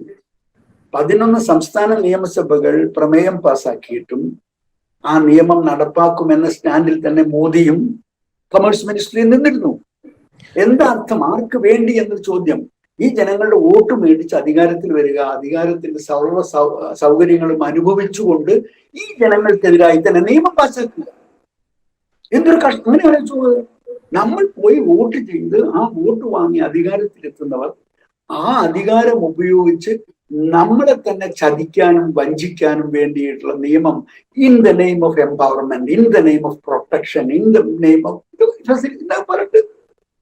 11 സംസ്ഥാന നിയമസഭകൾ പ്രമേയം പാസ്സാക്കിയിട്ടും ആ നിയമം നടപ്പാക്കുമെന്ന സ്റ്റാൻഡിൽ തന്നെ മോദിയും കൊമേഴ്സ് മിനിസ്ട്രിയിൽ നിന്നിരുന്നു. എന്താ അർത്ഥം? ആർക്ക് വേണ്ടി എന്നൊരു ചോദ്യം. ഈ ജനങ്ങളുടെ വോട്ട് മേടിച്ച് അധികാരത്തിൽ വരിക, അധികാരത്തിന്റെ സർവ്വ സൗകര്യങ്ങളും അനുഭവിച്ചുകൊണ്ട് ഈ ജനങ്ങൾക്കെതിരായി തന്നെ നിയമം പാസ്സാക്കുക. എന്തൊരു കഷ്ടം! അങ്ങനെ ആലോചിച്ചു. നമ്മൾ പോയി വോട്ട് ചെയ്ത് ആ വോട്ട് വാങ്ങി അധികാരത്തിലെത്തുന്നവർ ആ അധികാരം ഉപയോഗിച്ച് നമ്മളെ തന്നെ ചതിക്കാനും വഞ്ചിക്കാനും വേണ്ടിയിട്ടുള്ള നിയമം, in the name of empowerment, in the name of protection, in the name of പറഞ്ഞിട്ട്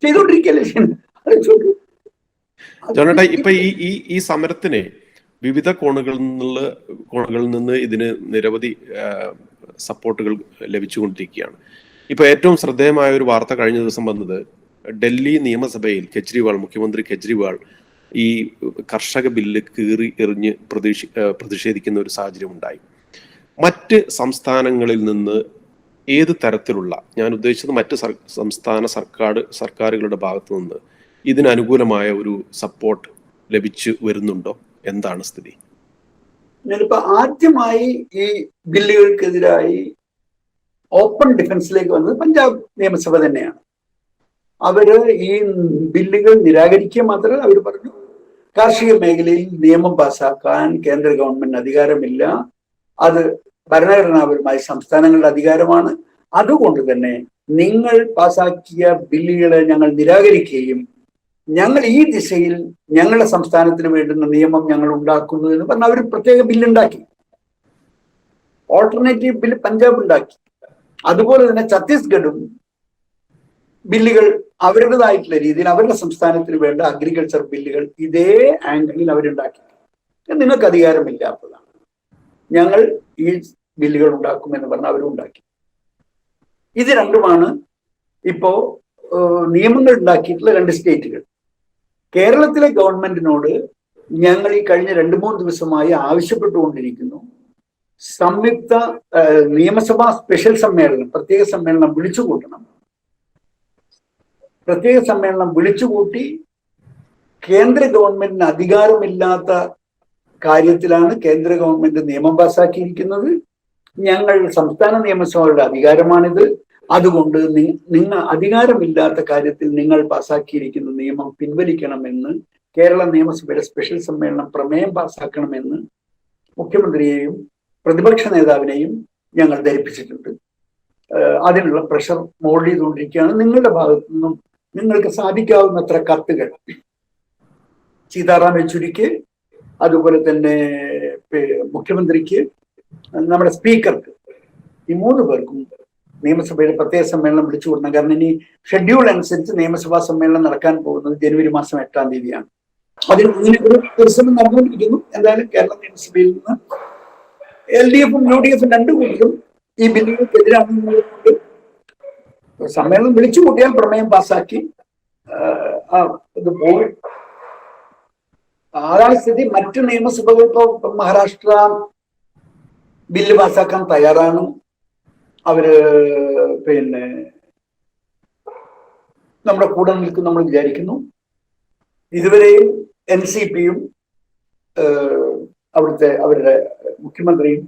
ചെയ്തോണ്ടിരിക്കല്ലേ. ജോണേട്ടാ, ഇപ്പൊ ഈ സമരത്തിന് വിവിധ കോണുകളിൽ നിന്ന് ഇതിന് നിരവധി സപ്പോർട്ടുകൾ ലഭിച്ചുകൊണ്ടിരിക്കുകയാണ്. ഇപ്പൊ ഏറ്റവും ശ്രദ്ധേയമായ ഒരു വാർത്ത കഴിഞ്ഞ ദിവസം വന്നത്, ഡൽഹി നിയമസഭയിൽ മുഖ്യമന്ത്രി കെജ്രിവാൾ ഈ കർഷക ബില്ല് കീറി എറിഞ്ഞ് പ്രതിഷേധിക്കുന്ന ഒരു സാഹചര്യം ഉണ്ടായി. മറ്റ് സംസ്ഥാനങ്ങളിൽ നിന്ന് ഏത് തരത്തിലുള്ള, ഞാൻ ഉദ്ദേശിച്ചത് മറ്റ് സംസ്ഥാന സർക്കാരുകളുടെ ഭാഗത്തു നിന്ന് ഇതിനനുകൂലമായ ഒരു സപ്പോർട്ട് ലഭിച്ചു വരുന്നുണ്ടോ? എന്താണ് സ്ഥിതി? ഞാനിപ്പോ ആദ്യമായി ഈ ബില്ലുകൾക്കെതിരായി ഓപ്പൺ ഡിഫൻസിലേക്ക് വന്നത് പഞ്ചാബ് നിയമസഭ തന്നെയാണ്. അവര് ഈ ബില്ലുകൾ നിരാകരിക്കുക മാത്രമല്ല, അവർ പറഞ്ഞു കാർഷിക മേഖലയിൽ നിയമം പാസ്സാക്കാൻ കേന്ദ്ര ഗവൺമെന്റ് അധികാരമില്ല, അത് ഭരണഘടനാപരമായി സംസ്ഥാനങ്ങളുടെ അധികാരമാണ്. അതുകൊണ്ട് തന്നെ നിങ്ങൾ പാസ്സാക്കിയ ബില്ലുകളെ ഞങ്ങൾ നിരാകരിക്കുകയും ഞങ്ങൾ ഈ ദിശയിൽ ഞങ്ങളുടെ സംസ്ഥാനത്തിന് വേണ്ടുന്ന നിയമം ഞങ്ങൾ ഉണ്ടാക്കുന്നു എന്ന് പറഞ്ഞാൽ അവർ പ്രത്യേക ബില്ലുണ്ടാക്കി. ഓൾട്ടർനേറ്റീവ് ബില്ല് പഞ്ചാബ് ഉണ്ടാക്കി. അതുപോലെ തന്നെ ഛത്തീസ്ഗഡും ബില്ലുകൾ അവരുടേതായിട്ടുള്ള രീതിയിൽ അവരുടെ സംസ്ഥാനത്തിന് വേണ്ട അഗ്രികൾച്ചർ ബില്ലുകൾ ഇതേ ആംഗിളിൽ അവരുണ്ടാക്കി. നിങ്ങൾക്ക് അധികാരമില്ലാത്തതാണ്, ഞങ്ങൾ ഈ ബില്ലുകൾ ഉണ്ടാക്കുമെന്ന് പറഞ്ഞാൽ അവരും ഉണ്ടാക്കി. ഇത് രണ്ടുമാണ് ഇപ്പോ നിയമങ്ങൾ ഉണ്ടാക്കിയിട്ടുള്ള 2 സ്റ്റേറ്റുകൾ. കേരളത്തിലെ ഗവൺമെന്റിനോട് ഞങ്ങൾ ഈ കഴിഞ്ഞ 2-3 ദിവസമായി ആവശ്യപ്പെട്ടുകൊണ്ടിരിക്കുന്നു, സംയുക്ത നിയമസഭാ സ്പെഷ്യൽ സമ്മേളനം, പ്രത്യേക സമ്മേളനം വിളിച്ചുകൂട്ടണം. പ്രത്യേക സമ്മേളനം വിളിച്ചുകൂട്ടി കേന്ദ്ര ഗവൺമെന്റിന് അധികാരമില്ലാത്ത കാര്യത്തിലാണ് കേന്ദ്ര ഗവൺമെന്റ് നിയമം പാസ്സാക്കിയിരിക്കുന്നത്. ഞങ്ങൾ സംസ്ഥാന നിയമസഭകളുടെ അധികാരമാണിത്. അതുകൊണ്ട് നിങ്ങൾ അധികാരമില്ലാത്ത കാര്യത്തിൽ നിങ്ങൾ പാസ്സാക്കിയിരിക്കുന്ന നിയമം പിൻവലിക്കണമെന്ന് കേരള നിയമസഭയുടെ സ്പെഷ്യൽ സമ്മേളനം പ്രമേയം പാസ്സാക്കണമെന്ന് മുഖ്യമന്ത്രിയെയും പ്രതിപക്ഷ നേതാവിനെയും ഞങ്ങൾ ധരിപ്പിച്ചിട്ടുണ്ട്. അതിനുള്ള പ്രഷർ മോൾഡ് ചെയ്തുകൊണ്ടിരിക്കുകയാണ്. നിങ്ങളുടെ ഭാഗത്തു നിന്നും നിങ്ങൾക്ക് സാധിക്കാവുന്നത്ര കത്തുകൾ സീതാറാം യെച്ചൂരിക്ക്, അതുപോലെ തന്നെ മുഖ്യമന്ത്രിക്ക്, നമ്മുടെ സ്പീക്കർക്ക്, ഈ 3 പേർക്കും നിയമസഭയുടെ പ്രത്യേക സമ്മേളനം വിളിച്ചു കൊടുക്കണം. കാരണം ഇനി ഷെഡ്യൂൾ അനുസരിച്ച് നിയമസഭാ സമ്മേളനം നടക്കാൻ പോകുന്നത് ജനുവരി മാസം 8-ാം തീയതിയാണ്. അതിന് ഇങ്ങനെ ഒരു പരിശ്രമം നടന്നുകൊണ്ടിരിക്കുന്നു. എന്തായാലും കേരള നിയമസഭയിൽ നിന്ന് LDFും UDFും 2 കൂട്ടരും ഈ ബില്ലുകൾക്കെതിരാണെന്നുള്ളതുകൊണ്ട് സമ്മേളനം വിളിച്ചു കൂട്ടിയാൽ പ്രമേയം പാസ്സാക്കി ഇത് പോകും. അതാണ് സ്ഥിതി. മറ്റു നിയമസഭകൾ ഇപ്പോൾ മഹാരാഷ്ട്ര ബില്ല് പാസ്സാക്കാൻ തയ്യാറാണ്. അവര് നമ്മുടെ കൂടെ നിൽക്കും നമ്മൾ വിചാരിക്കുന്നു. ഇതുവരെയും NCPയും അവരുടെ മുഖ്യമന്ത്രിയും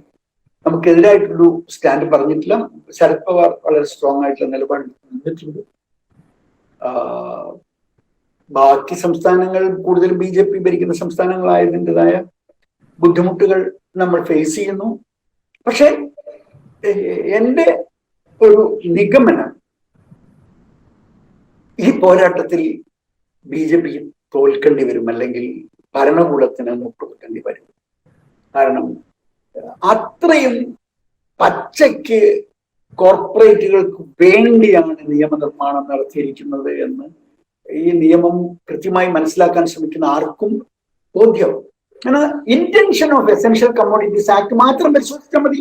നമുക്കെതിരായിട്ടൊരു സ്റ്റാൻഡ് പറഞ്ഞിട്ടില്ല. ശരത് പവാർ വളരെ സ്ട്രോങ് ആയിട്ടുള്ള നിലപാട് നിന്നിട്ടുണ്ട്. ബാക്കി സംസ്ഥാനങ്ങൾ കൂടുതലും BJP ഭരിക്കുന്ന സംസ്ഥാനങ്ങളായതിൻ്റെതായ ബുദ്ധിമുട്ടുകൾ നമ്മൾ ഫേസ് ചെയ്യുന്നു. പക്ഷെ എൻ്റെ ഒരു നിഗമനം, ഈ പോരാട്ടത്തിൽ BJP തോൽക്കേണ്ടി വരും, അല്ലെങ്കിൽ ഭരണകൂടത്തിന് മുട്ടുകൊടുക്കേണ്ടി വരും. കാരണം അത്രയും പച്ചയ്ക്ക് കോർപ്പറേറ്റുകൾക്ക് വേണ്ടിയാണ് നിയമനിർമ്മാണം നടത്തിയിരിക്കുന്നത് എന്ന് ഈ നിയമം കൃത്യമായി മനസ്സിലാക്കാൻ ശ്രമിക്കുന്ന ആർക്കും ബോധ്യം. കാരണം intention of essential commodities act മാത്രം പരിശോധിച്ചാൽ മതി.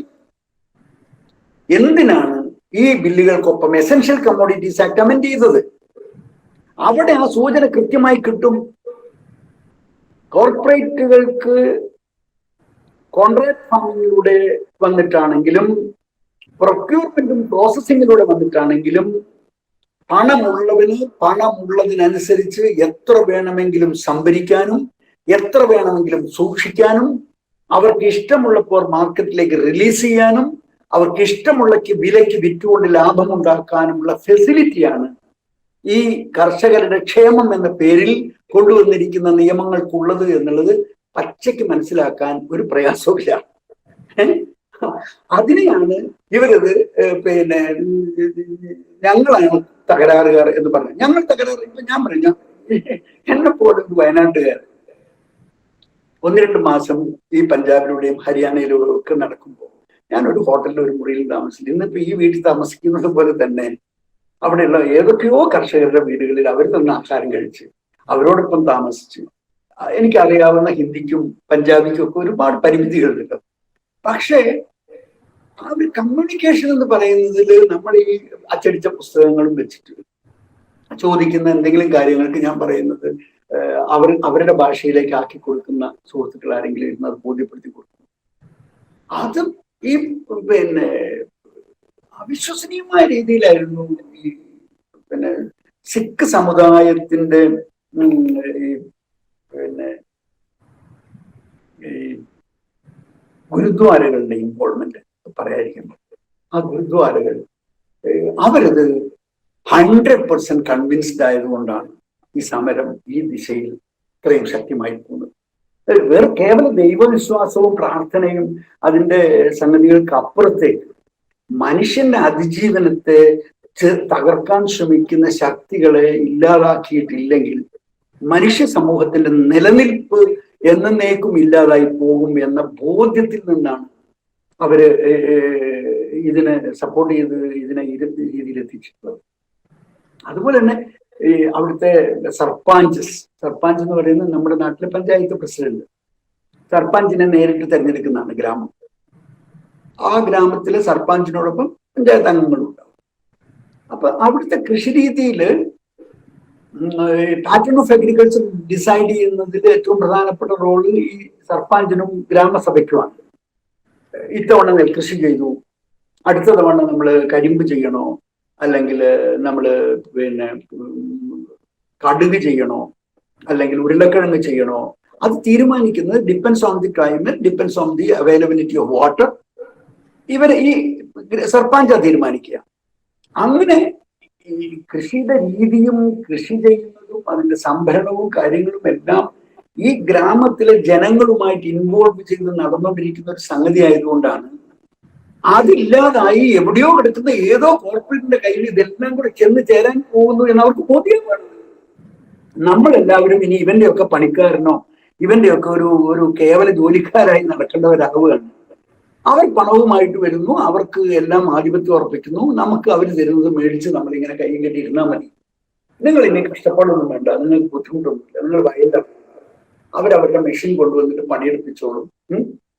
എന്തിനാണ് ഈ ബില്ലുകൾക്കൊപ്പം എസെൻഷ്യൽ കമ്മോഡിറ്റീസ് ആക്ട് അമെൻഡ് ചെയ്തത്? അവിടെ ആ സൂചന കൃത്യമായി കിട്ടും. കോർപ്പറേറ്റുകൾക്ക് കോൺട്രാക്ട് ഫാമിങ്ങിലൂടെ വന്നിട്ടാണെങ്കിലും പ്രൊക്യൂർമെന്റും പ്രോസസ്സിങ്ങിലൂടെ വന്നിട്ടാണെങ്കിലും പണമുള്ളവന് പണമുള്ളതിനനുസരിച്ച് എത്ര വേണമെങ്കിലും സംഭരിക്കാനും എത്ര വേണമെങ്കിലും സൂക്ഷിക്കാനും അവർക്ക് ഇഷ്ടമുള്ളപ്പോൾ മാർക്കറ്റിലേക്ക് റിലീസ് ചെയ്യാനും അവർക്ക് ഇഷ്ടമുള്ള വിലയ്ക്ക് വിറ്റുകൊണ്ട് ലാഭമുണ്ടാക്കാനുമുള്ള ഫെസിലിറ്റിയാണ് ഈ കർഷകരുടെ ക്ഷേമം എന്ന പേരിൽ കൊണ്ടുവന്നിരിക്കുന്ന നിയമങ്ങൾക്കുള്ളത് എന്നുള്ളത് പച്ചയ്ക്ക് മനസ്സിലാക്കാൻ ഒരു പ്രയാസവുമില്ല. അതിനെയാണ് ഇവരത് ഞങ്ങളാണ് തകരാറുകാർ എന്ന് പറഞ്ഞു. ഞങ്ങൾ തകരാറ് ഇപ്പൊ ഞാൻ പറഞ്ഞു, എന്നെ പോലെ വയനാട്ടുകാർ 1-2 മാസം ഈ പഞ്ചാബിലൂടെയും ഹരിയാനയിലൂടെയും ഒക്കെ നടക്കുമ്പോൾ ഞാനൊരു ഹോട്ടലിൽ ഒരു മുറിയിൽ താമസിച്ചു. ഇന്നിപ്പോ ഈ വീട്ടിൽ താമസിക്കുന്നത് പോലെ തന്നെ അവിടെയുള്ള ഏതൊക്കെയോ കർഷകരുടെ വീടുകളിൽ അവർ തന്നെ ആഹാരം കഴിച്ച് അവരോടൊപ്പം താമസിച്ച് എനിക്കറിയാവുന്ന ഹിന്ദിക്കും പഞ്ചാബിക്കും ഒക്കെ ഒരുപാട് പരിമിതികളുണ്ട്. പക്ഷേ ആ ഒരു കമ്മ്യൂണിക്കേഷൻ എന്ന് പറയുന്നതിൽ നമ്മൾ ഈ അച്ചടിച്ച പുസ്തകങ്ങളും വെച്ചിട്ട് ചോദിക്കുന്ന എന്തെങ്കിലും കാര്യങ്ങൾക്ക് ഞാൻ പറയുന്നത് അവരുടെ ഭാഷയിലേക്ക് ആക്കി കൊടുക്കുന്ന സുഹൃത്തുക്കൾ ആരെങ്കിലും ഇരുന്ന് അത് ബോധ്യപ്പെടുത്തി കൊടുക്കും. അതും ഈ അവിശ്വസനീയമായ രീതിയിലായിരുന്നു ഈ സിഖ് സമുദായത്തിന്റെ ഈ ഗുരുദ്വാരകളുടെ ഇൻവോൾവ്മെന്റ് പറയാതിരിക്കുമ്പോൾ ആ ഗുരുദ്വാരകൾ അവരത് 100% കൺവിൻസ്ഡ് ആയതുകൊണ്ടാണ് ഈ സമരം ഈ ദിശയിൽ ഇത്രയും ശക്തിമായി പോകുന്നത്. വേറെ കേവല ദൈവവിശ്വാസവും പ്രാർത്ഥനയും അതിന്റെ സംഗതികൾക്ക് അപ്പുറത്തേക്ക് മനുഷ്യന്റെ അതിജീവനത്തെ തകർക്കാൻ ശ്രമിക്കുന്ന ശക്തികളെ ഇല്ലാതാക്കിയിട്ടില്ലെങ്കിൽ മനുഷ്യ സമൂഹത്തിന്റെ നിലനിൽപ്പ് എന്നേക്കും ഇല്ലാതായി പോകും എന്ന ബോധ്യത്തിൽ നിന്നാണ് അവര് ഇതിനെ സപ്പോർട്ട് ചെയ്ത് ഇതിനെ രീതിയിൽ എത്തിച്ചിട്ടുള്ളത്. അതുപോലെ തന്നെ ഈ അവിടുത്തെ സർപഞ്ച് എന്ന് പറയുന്നത് നമ്മുടെ നാട്ടിലെ പഞ്ചായത്ത് പ്രസിഡന്റ്, സർപഞ്ചിനെ നേരിട്ട് തെരഞ്ഞെടുക്കുന്നതാണ് ഗ്രാമം. ആ ഗ്രാമത്തിലെ സർപഞ്ചിനോടൊപ്പം പഞ്ചായത്ത് അംഗങ്ങളും ഉണ്ടാവും. അപ്പൊ അവിടുത്തെ കൃഷി രീതിയിൽ പാറ്റേൺ ഓഫ് അഗ്രികൾച്ചർ ഡിസൈഡ് ചെയ്യുന്നതിൽ ഏറ്റവും പ്രധാനപ്പെട്ട റോള് ഈ സർപഞ്ചിനും ഗ്രാമസഭയ്ക്കുമാണ്. ഇത്തവണ നെൽകൃഷി ചെയ്തു, അടുത്ത തവണ നമ്മൾ കരിമ്പ് ചെയ്യണോ അല്ലെങ്കിൽ നമ്മൾ കടുക് ചെയ്യണോ അല്ലെങ്കിൽ ഉരുളക്കിഴങ്ങ് ചെയ്യണോ, അത് തീരുമാനിക്കുന്നത് depends on the climate, depends on the availability of water. ഇവരെ ഈ സർപഞ്ചാ തീരുമാനിക്കുക. അങ്ങനെ ഈ കൃഷിയുടെ രീതിയും കൃഷി ചെയ്യുന്നതും അതിന്റെ സംഭരണവും കാര്യങ്ങളും എല്ലാം ഈ ഗ്രാമത്തിലെ ജനങ്ങളുമായിട്ട് ഇൻവോൾവ് ചെയ്ത് നടന്നുകൊണ്ടിരിക്കുന്ന ഒരു സംഗതി ആയതുകൊണ്ടാണ് അതില്ലാതായി എവിടെയോ കിടക്കുന്ന ഏതോ കോർപ്പറേറ്റിന്റെ കയ്യിൽ ഇതെല്ലാം കൂടെ ചെന്ന് ചേരാൻ പോകുന്നു എന്ന് അവർക്ക് ബോധ്യമാണ്. നമ്മളെല്ലാവരും ഇനി ഇവന്റെയൊക്കെ പണിക്കാരനോ ഇവന്റെയൊക്കെ ഒരു കേവല ജോലിക്കാരായി നടക്കേണ്ടവരാവുകയാണ്. അവർ പണവുമായിട്ട് വരുന്നു, അവർക്ക് എല്ലാം ആധിപത്യം ഉറപ്പിക്കുന്നു, നമുക്ക് അവർ തരുന്നത് മേടിച്ച് നമ്മളിങ്ങനെ കൈ കെട്ടി ഇരുന്നാൽ മതി, നിങ്ങൾ ഇനി കഷ്ടപ്പാടൊന്നും വേണ്ട, നിങ്ങൾക്ക് ബുദ്ധിമുട്ടൊന്നുമില്ല, നിങ്ങൾ വയലാണ്, അവരവരുടെ മെഷീൻ കൊണ്ടുവന്നിട്ട് പണിയെടുപ്പിച്ചോളും,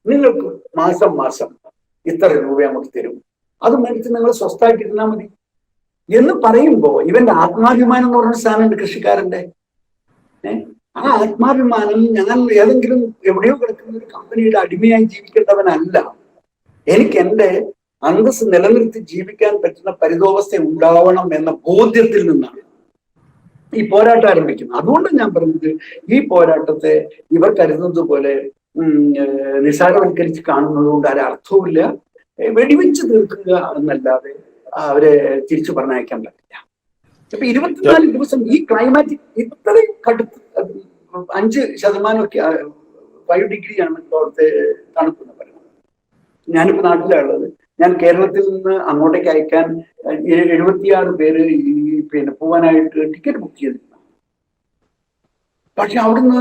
നിങ്ങൾക്ക് മാസം ഇത്ര രൂപ നമുക്ക് തരും, അത് മേടിച്ച് നിങ്ങൾ സ്വസ്ഥമായിട്ട് ഇരുന്നാൽ മതി എന്ന് പറയുമ്പോ ഇവന്റെ ആത്മാഭിമാനം എന്ന് പറഞ്ഞ സ്ഥാനമുണ്ട് കൃഷിക്കാരന്റെ. ആ ആത്മാഭിമാനം, ഞാൻ ഏതെങ്കിലും എവിടെയോ കിടക്കുന്ന ഒരു കമ്പനിയുടെ അടിമയായി ജീവിക്കേണ്ടവനല്ല, എനിക്ക് എന്റെ അന്തസ് നിലനിർത്തി ജീവിക്കാൻ പറ്റുന്ന പരിതോവസ്ഥ ഉണ്ടാവണം എന്ന ബോധ്യത്തിൽ നിന്നാണ് ഈ പോരാട്ടം ആരംഭിക്കുന്നത്. അതുകൊണ്ട് ഞാൻ പറഞ്ഞത് ഈ പോരാട്ടത്തെ ഇവർ കരുതുന്നത് പോലെ നിസ്സാരവൽക്കരിച്ച് കാണുന്നത് കൊണ്ട് ഒരർത്ഥവുമില്ല. വെടിവെച്ച് തീർക്കുക എന്നല്ലാതെ അവരെ തിരിച്ചു പറഞ്ഞയക്കാൻ പറ്റില്ല. അപ്പൊ 24 ദിവസം ഈ ക്ലൈമാറ്റിക് ഇത്രയും കടുത്ത് 5% 5 ഡിഗ്രിയാണ് ഇപ്പോഴത്തെ തണുപ്പ് എന്ന് പറയുന്നത്. ഞാനിപ്പോ നാട്ടിലുള്ളത്. ഞാൻ കേരളത്തിൽ നിന്ന് അങ്ങോട്ടേക്ക് അയക്കാൻ 76 പേര് ഈ പോവാനായിട്ട് ടിക്കറ്റ് ബുക്ക് ചെയ്തിരുന്നു. പക്ഷെ അവിടുന്ന്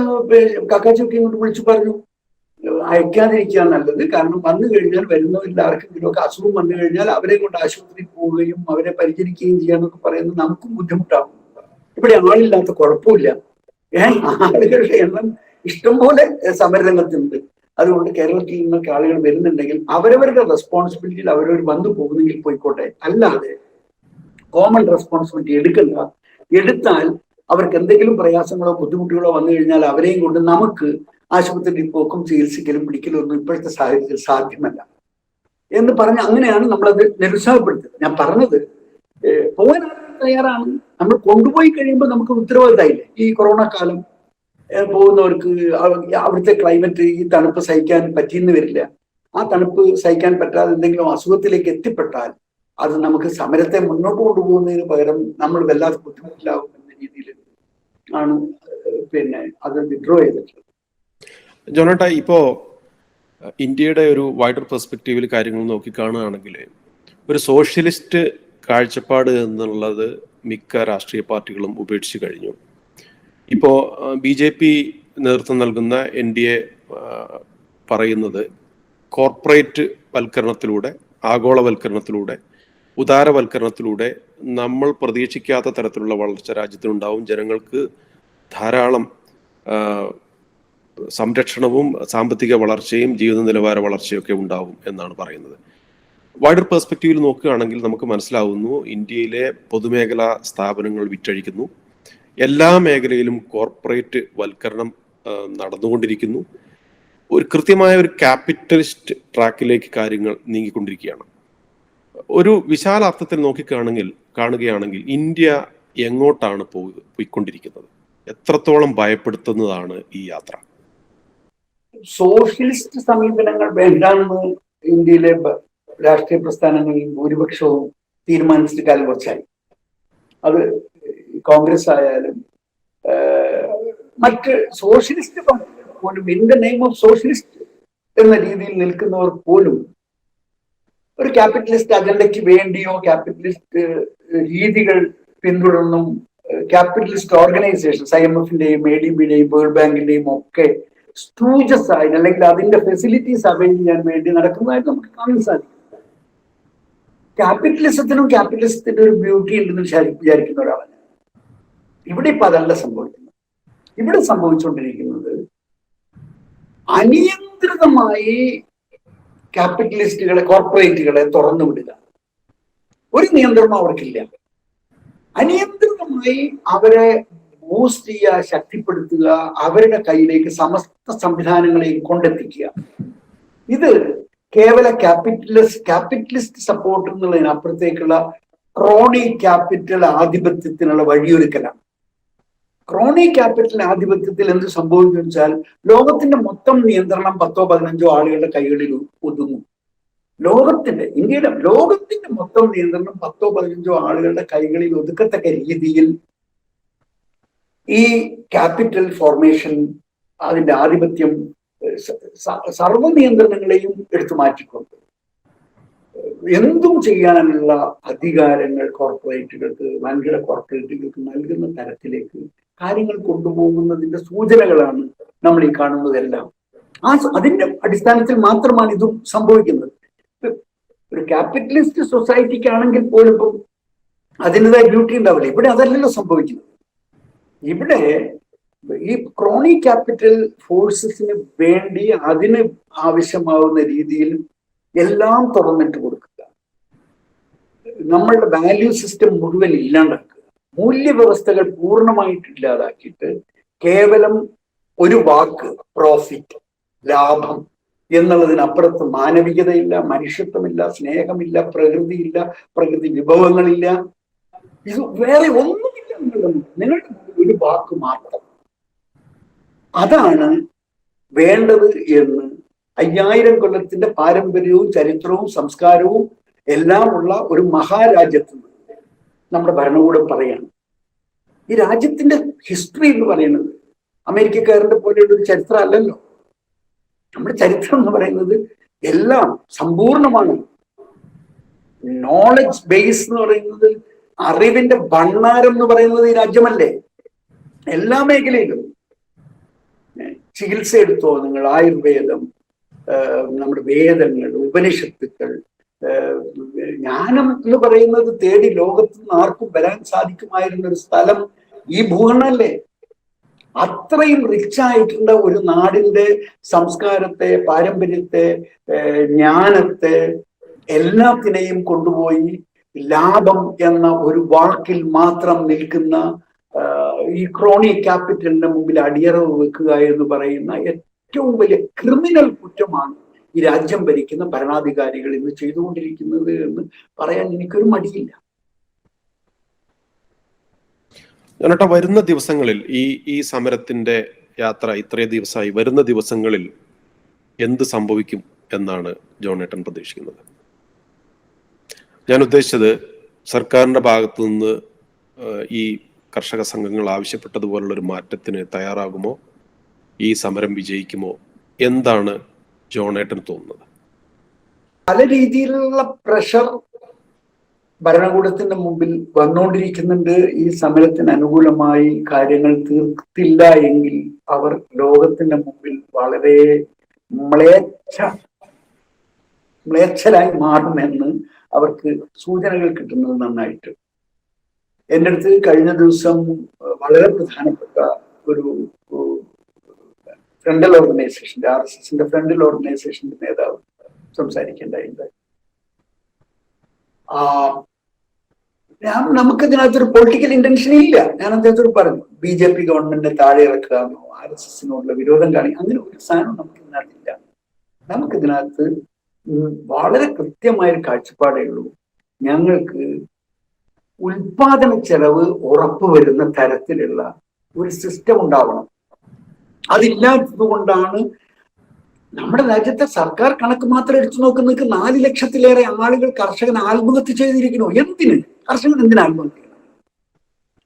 കക്കാച്ചൊക്കെ ഇങ്ങോട്ട് വിളിച്ചു പറഞ്ഞു അയക്കാതിരിക്കുക നല്ലത്. കാരണം വന്നു കഴിഞ്ഞാൽ വരുന്നവരിൽ ആർക്കെങ്കിലും ഒക്കെ അസുഖം വന്നു കഴിഞ്ഞാൽ അവരെ കൊണ്ട് ആശുപത്രിയിൽ പോവുകയും അവരെ പരിചരിക്കുകയും ചെയ്യാന്നൊക്കെ പറയുന്നത് നമുക്കും ബുദ്ധിമുട്ടാകും. ഇവിടെ ആളില്ലാത്ത കുഴപ്പമില്ല. ആളുകളുടെ എണ്ണം ഇഷ്ടംപോലെ സമരരംഗത്തുണ്ട്. അതുകൊണ്ട് കേരളത്തിൽ നിന്നൊക്കെ ആളുകൾ വരുന്നുണ്ടെങ്കിൽ അവരവരുടെ റെസ്പോൺസിബിലിറ്റിയിൽ അവരവർ വന്നു പോകുന്നെങ്കിൽ പോയിക്കോട്ടെ. അല്ലാതെ കോമൺ റെസ്പോൺസിബിലിറ്റി എടുക്കണ്ട. എടുത്താൽ അവർക്ക് എന്തെങ്കിലും പ്രയാസങ്ങളോ ബുദ്ധിമുട്ടുകളോ വന്നു കഴിഞ്ഞാൽ അവരെയും കൊണ്ട് നമുക്ക് ആശുപത്രിയിൽ പോക്കും ചികിത്സിക്കലും പിടിക്കലും ഒന്നും ഇപ്പോഴത്തെ സാഹചര്യത്തിൽ സാധ്യമല്ല എന്ന് പറഞ്ഞ് അങ്ങനെയാണ് നമ്മളത് നിരുത്സാഹപ്പെടുത്തുന്നത്. ഞാൻ പറഞ്ഞത് പോകാൻ തയ്യാറാണ്. നമ്മൾ കൊണ്ടുപോയി കഴിയുമ്പോൾ നമുക്ക് ഉത്തരവാദിത്തമില്ലേ. ഈ കൊറോണ കാലം പോകുന്നവർക്ക് അവിടുത്തെ ക്ലൈമറ്റ് ഈ തണുപ്പ് സഹിക്കാൻ പറ്റിയെന്ന് വരില്ല. ആ തണുപ്പ് സഹിക്കാൻ പറ്റാതെ എന്തെങ്കിലും അസുഖത്തിലേക്ക് എത്തിപ്പെട്ടാൽ അത് നമുക്ക് സമരത്തെ മുന്നോട്ട് കൊണ്ടുപോകുന്നതിന് പകരം നമ്മൾ വല്ലാതെ ബുദ്ധിമുട്ടിലാവും എന്ന രീതിയിൽ ആണ് അത് വിഡ്രോ ചെയ്തിട്ടുള്ളത്. ജോണേട്ടാ, ഇപ്പോ ഇന്ത്യയുടെ ഒരു വൈഡർ പെർസ്പെക്റ്റീവിൽ കാര്യങ്ങൾ നോക്കി കാണുകയാണെങ്കിൽ ഒരു സോഷ്യലിസ്റ്റ് കാഴ്ചപ്പാട് എന്നുള്ളത് മിക്ക രാഷ്ട്രീയ പാർട്ടികളും ഉപേക്ഷിച്ചു കഴിഞ്ഞു. ഇപ്പോൾ BJP നേതൃത്വം നൽകുന്ന NDA പറയുന്നത് കോർപ്പറേറ്റ് വൽക്കരണത്തിലൂടെ, ആഗോളവൽക്കരണത്തിലൂടെ, ഉദാരവൽക്കരണത്തിലൂടെ നമ്മൾ പ്രതീക്ഷിക്കാത്ത തരത്തിലുള്ള വളർച്ച രാജ്യത്തിനുണ്ടാവും. ജനങ്ങൾക്ക് ധാരാളം സംരക്ഷണവും സാമ്പത്തിക വളർച്ചയും ജീവിത നിലവാര വളർച്ചയൊക്കെ ഉണ്ടാവും എന്നാണ് പറയുന്നത്. വൈഡർ പെർസ്പെക്റ്റീവിൽ നോക്കുകയാണെങ്കിൽ നമുക്ക് മനസ്സിലാവുന്നു ഇന്ത്യയിലെ പൊതുമേഖലാ സ്ഥാപനങ്ങൾ വിറ്റഴിക്കുന്നു. എല്ലാ മേഖലയിലും കോർപ്പറേറ്റ് വൽക്കരണം നടന്നുകൊണ്ടിരിക്കുന്നു. ഒരു കൃത്യമായ ഒരു ക്യാപിറ്റലിസ്റ്റ് ട്രാക്കിലേക്ക് കാര്യങ്ങൾ നീങ്ങിക്കൊണ്ടിരിക്കുകയാണ്. ഒരു വിശാല അർത്ഥത്തിൽ കാണുകയാണെങ്കിൽ ഇന്ത്യ എങ്ങോട്ടാണ് പോയിക്കൊണ്ടിരിക്കുന്നത്? എത്രത്തോളം ഭയപ്പെടുത്തുന്നതാണ് ഈ യാത്ര? സോഷ്യലിസ്റ്റ് സമീപനങ്ങൾ വേണ്ടാന്ന് ഇന്ത്യയിലെ രാഷ്ട്രീയ പ്രസ്ഥാനങ്ങളിൽ ഭൂരിപക്ഷവും തീരുമാനിച്ചിട്ട് കാലം കുറച്ചായി. അത് കോൺഗ്രസ് ആയാലും മറ്റ് സോഷ്യലിസ്റ്റ് പോലും in the name of socialist എന്ന രീതിയിൽ നിൽക്കുന്നവർ പോലും ഒരു ക്യാപിറ്റലിസ്റ്റ് അജണ്ടയ്ക്ക് വേണ്ടിയോ ക്യാപിറ്റലിസ്റ്റ് രീതികൾ പിന്തുടർന്നും ക്യാപിറ്റലിസ്റ്റ് ഓർഗനൈസേഷൻസ് IMF-ന്റെയും ADB-യുടെയും വേൾഡ് ബാങ്കിന്റെയും ഒക്കെ സ്റ്റൂജസ് ആയിട്ട് അല്ലെങ്കിൽ അതിന്റെ ഫെസിലിറ്റീസ് അവൈൽ ചെയ്യാൻ വേണ്ടി നടക്കുന്നതായിട്ട് നമുക്ക് കാണാൻ സാധിക്കും. ക്യാപിറ്റലിസത്തിനും ക്യാപിറ്റലിസത്തിന്റെ ഒരു ബ്യൂട്ടി ഉണ്ടെന്ന് വിചാരിക്കുന്ന ഒരാളാണ്. ഇവിടെ ഇപ്പൊ അതല്ല സംഭവിക്കുന്നത്. ഇവിടെ സംഭവിച്ചുകൊണ്ടിരിക്കുന്നത് അനിയന്ത്രിതമായി ക്യാപിറ്റലിസ്റ്റുകളെ, കോർപ്പറേറ്റുകളെ തുറന്നു വിടുക. ഒരു നിയന്ത്രണം അവർക്കില്ല. അനിയന്ത്രിതമായി അവരെ ബൂസ്റ്റ് ചെയ്യുക, ശക്തിപ്പെടുത്തുക, അവരുടെ കയ്യിലേക്ക് സമസ്ത സംവിധാനങ്ങളെയും കൊണ്ടെത്തിക്കുക. ഇത് കേവല ക്യാപിറ്റലിസ്റ്റ് സപ്പോർട്ട് എന്നുള്ളതിനപ്പുറത്തേക്കുള്ള ക്രോണി ക്യാപിറ്റൽ ആധിപത്യത്തിനുള്ള വഴിയൊരുക്കലാണ്. ക്രോണി ക്യാപിറ്റൽ ആധിപത്യത്തിൽ എന്ത് സംഭവിക്കും വെച്ചാൽ ലോകത്തിന്റെ മൊത്തം നിയന്ത്രണം 10-15 ആളുകളുടെ കൈകളിൽ ഒതുങ്ങും. ലോകത്തിന്റെ മൊത്തം നിയന്ത്രണം 10-15 ആളുകളുടെ കൈകളിൽ ഒതുക്കത്തക്ക രീതിയിൽ ഈ ക്യാപിറ്റൽ ഫോർമേഷൻ, അതിന്റെ ആധിപത്യം സർവ്വ നിയന്ത്രണങ്ങളെയും എടുത്തു മാറ്റിക്കൊണ്ട് എന്തും ചെയ്യാനുള്ള അധികാരങ്ങൾ കോർപ്പറേറ്റുകൾക്ക്, വൻകിട കോർപ്പറേറ്റുകൾക്ക് നൽകുന്ന തരത്തിലേക്ക് കാര്യങ്ങൾ കൊണ്ടുപോകുന്നതിന്റെ സൂചനകളാണ് നമ്മൾ ഈ കാണുന്നതെല്ലാം. അതിന്റെ അടിസ്ഥാനത്തിൽ മാത്രമാണ് ഇതും സംഭവിക്കുന്നത്. ഒരു ക്യാപിറ്റലിസ്റ്റ് സൊസൈറ്റിക്കാണെങ്കിൽ പോലും ഇപ്പം അതിൻ്റെതായ ബ്യൂട്ടി ഉണ്ടാവില്ല. ഇവിടെ അതല്ലല്ലോ സംഭവിക്കുന്നത്. ഇവിടെ ഈ ക്രോണി ക്യാപിറ്റൽ ഫോഴ്സസിന് വേണ്ടി അതിന് ആവശ്യമാവുന്ന രീതിയിൽ എല്ലാം തുറന്നിട്ട് കൊടുക്കുക, നമ്മളുടെ വാല്യൂ സിസ്റ്റം മുഴുവൻ ഇല്ലാണ്ടാക്കുക, മൂല്യവ്യവസ്ഥകൾ പൂർണ്ണമായിട്ട് ഇല്ലാതാക്കിയിട്ട് കേവലം ഒരു വാക്ക് പ്രോഫിറ്റ്, ലാഭം എന്നുള്ളതിനപ്പുറത്ത് മാനവികതയില്ല, മനുഷ്യത്വമില്ല, സ്നേഹമില്ല, പ്രകൃതിയില്ല, പ്രകൃതി വിഭവങ്ങളില്ല, ഇത് വേറെ ഒന്നുമില്ല എന്നുള്ളത് നിങ്ങളുടെ ഒരു വാക്ക് മാത്രം. അതാണ് വേണ്ടത് എന്ന് 5000 കൊല്ലത്തിന്റെ പാരമ്പര്യവും ചരിത്രവും സംസ്കാരവും എല്ലാം ഉള്ള ഒരു മഹാരാജ്യത്ത് നമ്മുടെ ഭരണകൂടം പറയാണ്. ഈ രാജ്യത്തിന്റെ ഹിസ്റ്ററി എന്ന് പറയുന്നത് അമേരിക്കക്കാരന്റെ പോലെയുള്ള ഒരു ചരിത്രം അല്ലല്ലോ. നമ്മുടെ ചരിത്രം എന്ന് പറയുന്നത് എല്ലാം സമ്പൂർണമാണ്. നോളജ് ബേസ് എന്ന് പറയുന്നത്, അറിവിന്റെ ഭണ്ഡാരം എന്ന് പറയുന്നത് ഈ രാജ്യമല്ലേ. എല്ലാ മേഖലയിലും ചികിത്സ എടുത്തോ നിങ്ങൾ, ആയുർവേദം, നമ്മുടെ വേദങ്ങൾ, ഉപനിഷത്തുക്കൾ, ജ്ഞാനം എന്ന് പറയുന്നത് തേടി ലോകത്ത് നിന്ന് ആർക്കും വരാൻ സാധിക്കുമായിരുന്ന ഒരു സ്ഥലം ഈ ഭൂഖണ്ഡമല്ലേ. അത്രയും റിച്ച് ആയിട്ടുള്ള ഒരു നാടിന്റെ സംസ്കാരത്തെ, പാരമ്പര്യത്തെ, ജ്ഞാനത്തെ എല്ലാത്തിനെയും കൊണ്ടുപോയി ലാഭം എന്ന ഒരു വാക്കിൽ മാത്രം നിൽക്കുന്ന ഈ ക്രോണി ക്യാപിറ്റലിന്റെ മുമ്പിൽ അടിയറവ് വെക്കുക എന്ന് പറയുന്ന ഏറ്റവും വലിയ ക്രിമിനൽ കുറ്റമാണ് ഈ രാജ്യം ഭരിക്കുന്ന ഭരണാധികാരികൾ ഇന്ന് ചെയ്തുകൊണ്ടിരിക്കുന്നത് എന്ന് പറയാൻ എനിക്കൊരു മടിയില്ല. എന്നിട്ട് വരുന്ന ദിവസങ്ങളിൽ ഈ സമരത്തിന്റെ യാത്ര ഇത്രയും ദിവസമായി, വരുന്ന ദിവസങ്ങളിൽ എന്ത് സംഭവിക്കും എന്നാണ് ജോണേട്ടൻ പ്രതീക്ഷിക്കുന്നത്? ഞാൻ ഉദ്ദേശിച്ചത്, സർക്കാരിന്റെ ഭാഗത്തു നിന്ന് ഈ കർഷക സംഘങ്ങൾ ആവശ്യപ്പെട്ടതുപോലുള്ള ഒരു മാറ്റത്തിന് തയ്യാറാകുമോ? ഈ സമരം വിജയിക്കുമോ? എന്താണ് ജോണേട്ടന് തോന്നുന്നത്? പല രീതിയിലുള്ള പ്രഷർ ഭരണകൂടത്തിന്റെ മുമ്പിൽ വന്നുകൊണ്ടിരിക്കുന്നുണ്ട്. ഈ സമരത്തിന് അനുകൂലമായി കാര്യങ്ങൾ തീർത്തില്ല എങ്കിൽ അവർ ലോകത്തിന്റെ മുമ്പിൽ വളരെ മ്ലേച്ഛരായി മാറുമെന്ന് അവർക്ക് സൂചനകൾ കിട്ടുന്നത് നന്നായിട്ട്. എൻ്റെ അടുത്ത് കഴിഞ്ഞ ദിവസം വളരെ പ്രധാനപ്പെട്ട ഒരു ഫ്രണ്ടൽ ഓർഗനൈസേഷന്റെ, RSSന്റെ ഫ്രണ്ടൽ ഓർഗനൈസേഷന്റെ നേതാവ് സംസാരിക്കേണ്ടായിട്ടുണ്ട്. നമുക്കിതിനകത്തൊരു പൊളിറ്റിക്കൽ ഇന്റൻഷൻ ഇല്ല. ഞാൻ അദ്ദേഹത്തോട് പറഞ്ഞു, BJP ഗവൺമെന്റിനെ താഴെ ഇറക്കുക എന്നോ RSSനോടുള്ള വിരോധം കാണിക്കുക, അങ്ങനെ ഒരു സാധനം നമുക്കിതിനകത്തില്ല. നമുക്കിതിനകത്ത് വളരെ കൃത്യമായൊരു കാഴ്ചപ്പാടേ ഉള്ളൂ. ഞങ്ങൾക്ക് ഉൽപാദന ചെലവ് ഉറപ്പുവരുന്ന തരത്തിലുള്ള ഒരു സിസ്റ്റം ഉണ്ടാവണം. അതില്ലാത്തത് കൊണ്ടാണ് നമ്മുടെ രാജ്യത്തെ സർക്കാർ കണക്ക് മാത്രം എടുത്തു നോക്കുന്നത് 4 ലക്ഷത്തിലേറെ ആളുകൾ കർഷകൻ ആത്മഹത്യ ചെയ്തിരിക്കുന്നു. എന്തിന്? കർഷകൻ എന്തിന് ആത്മഹത്യ ചെയ്യുന്നു?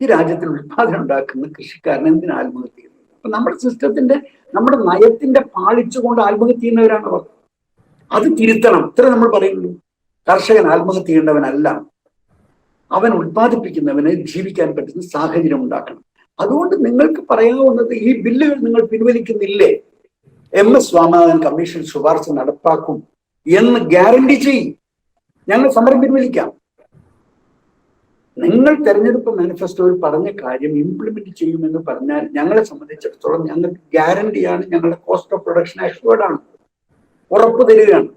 ഈ രാജ്യത്തിൽ ഉൽപാദനം ഉണ്ടാക്കുന്ന കൃഷിക്കാരൻ എന്തിന് ആത്മഹത്യ ചെയ്യുന്നു? അപ്പൊ നമ്മുടെ സിസ്റ്റത്തിന്റെ, നമ്മുടെ നയത്തിന്റെ പാളിച്ചുകൊണ്ട് ആത്മഹത്യ ചെയ്യുന്നവരാണ് അവർ. അത് തിരുത്തണം. ഇത്ര നമ്മൾ പറയുള്ളൂ. കർഷകൻ ആത്മഹത്യ ചെയ്യേണ്ടവനല്ല, അവൻ ഉൽപ്പാദിപ്പിക്കുന്നവന് ജീവിക്കാൻ പറ്റുന്ന സാഹചര്യം ഉണ്ടാക്കണം. അതുകൊണ്ട് നിങ്ങൾക്ക് പറയാവുന്നത്, ഈ ബില്ലുകൾ നിങ്ങൾ പിൻവലിക്കുന്നില്ലേ, MS സ്വാമിനാഥൻ കമ്മീഷൻ ശുപാർശ നടപ്പാക്കും എന്ന് ഗ്യാരണ്ടി ചെയ്യും, ഞങ്ങൾ സമരം പിൻവലിക്കാം. നിങ്ങൾ തെരഞ്ഞെടുപ്പ് മാനിഫെസ്റ്റോയിൽ പറഞ്ഞ കാര്യം ഇംപ്ലിമെന്റ് ചെയ്യുമെന്ന് പറഞ്ഞാൽ ഞങ്ങളെ സംബന്ധിച്ചിടത്തോളം ഞങ്ങൾക്ക് ഗ്യാരണ്ടിയാണ്, ഞങ്ങളുടെ കോസ്റ്റ് ഓഫ് പ്രൊഡക്ഷൻ അഷ്വേർഡ് ആണ്, ഉറപ്പ് തരികയാണ്.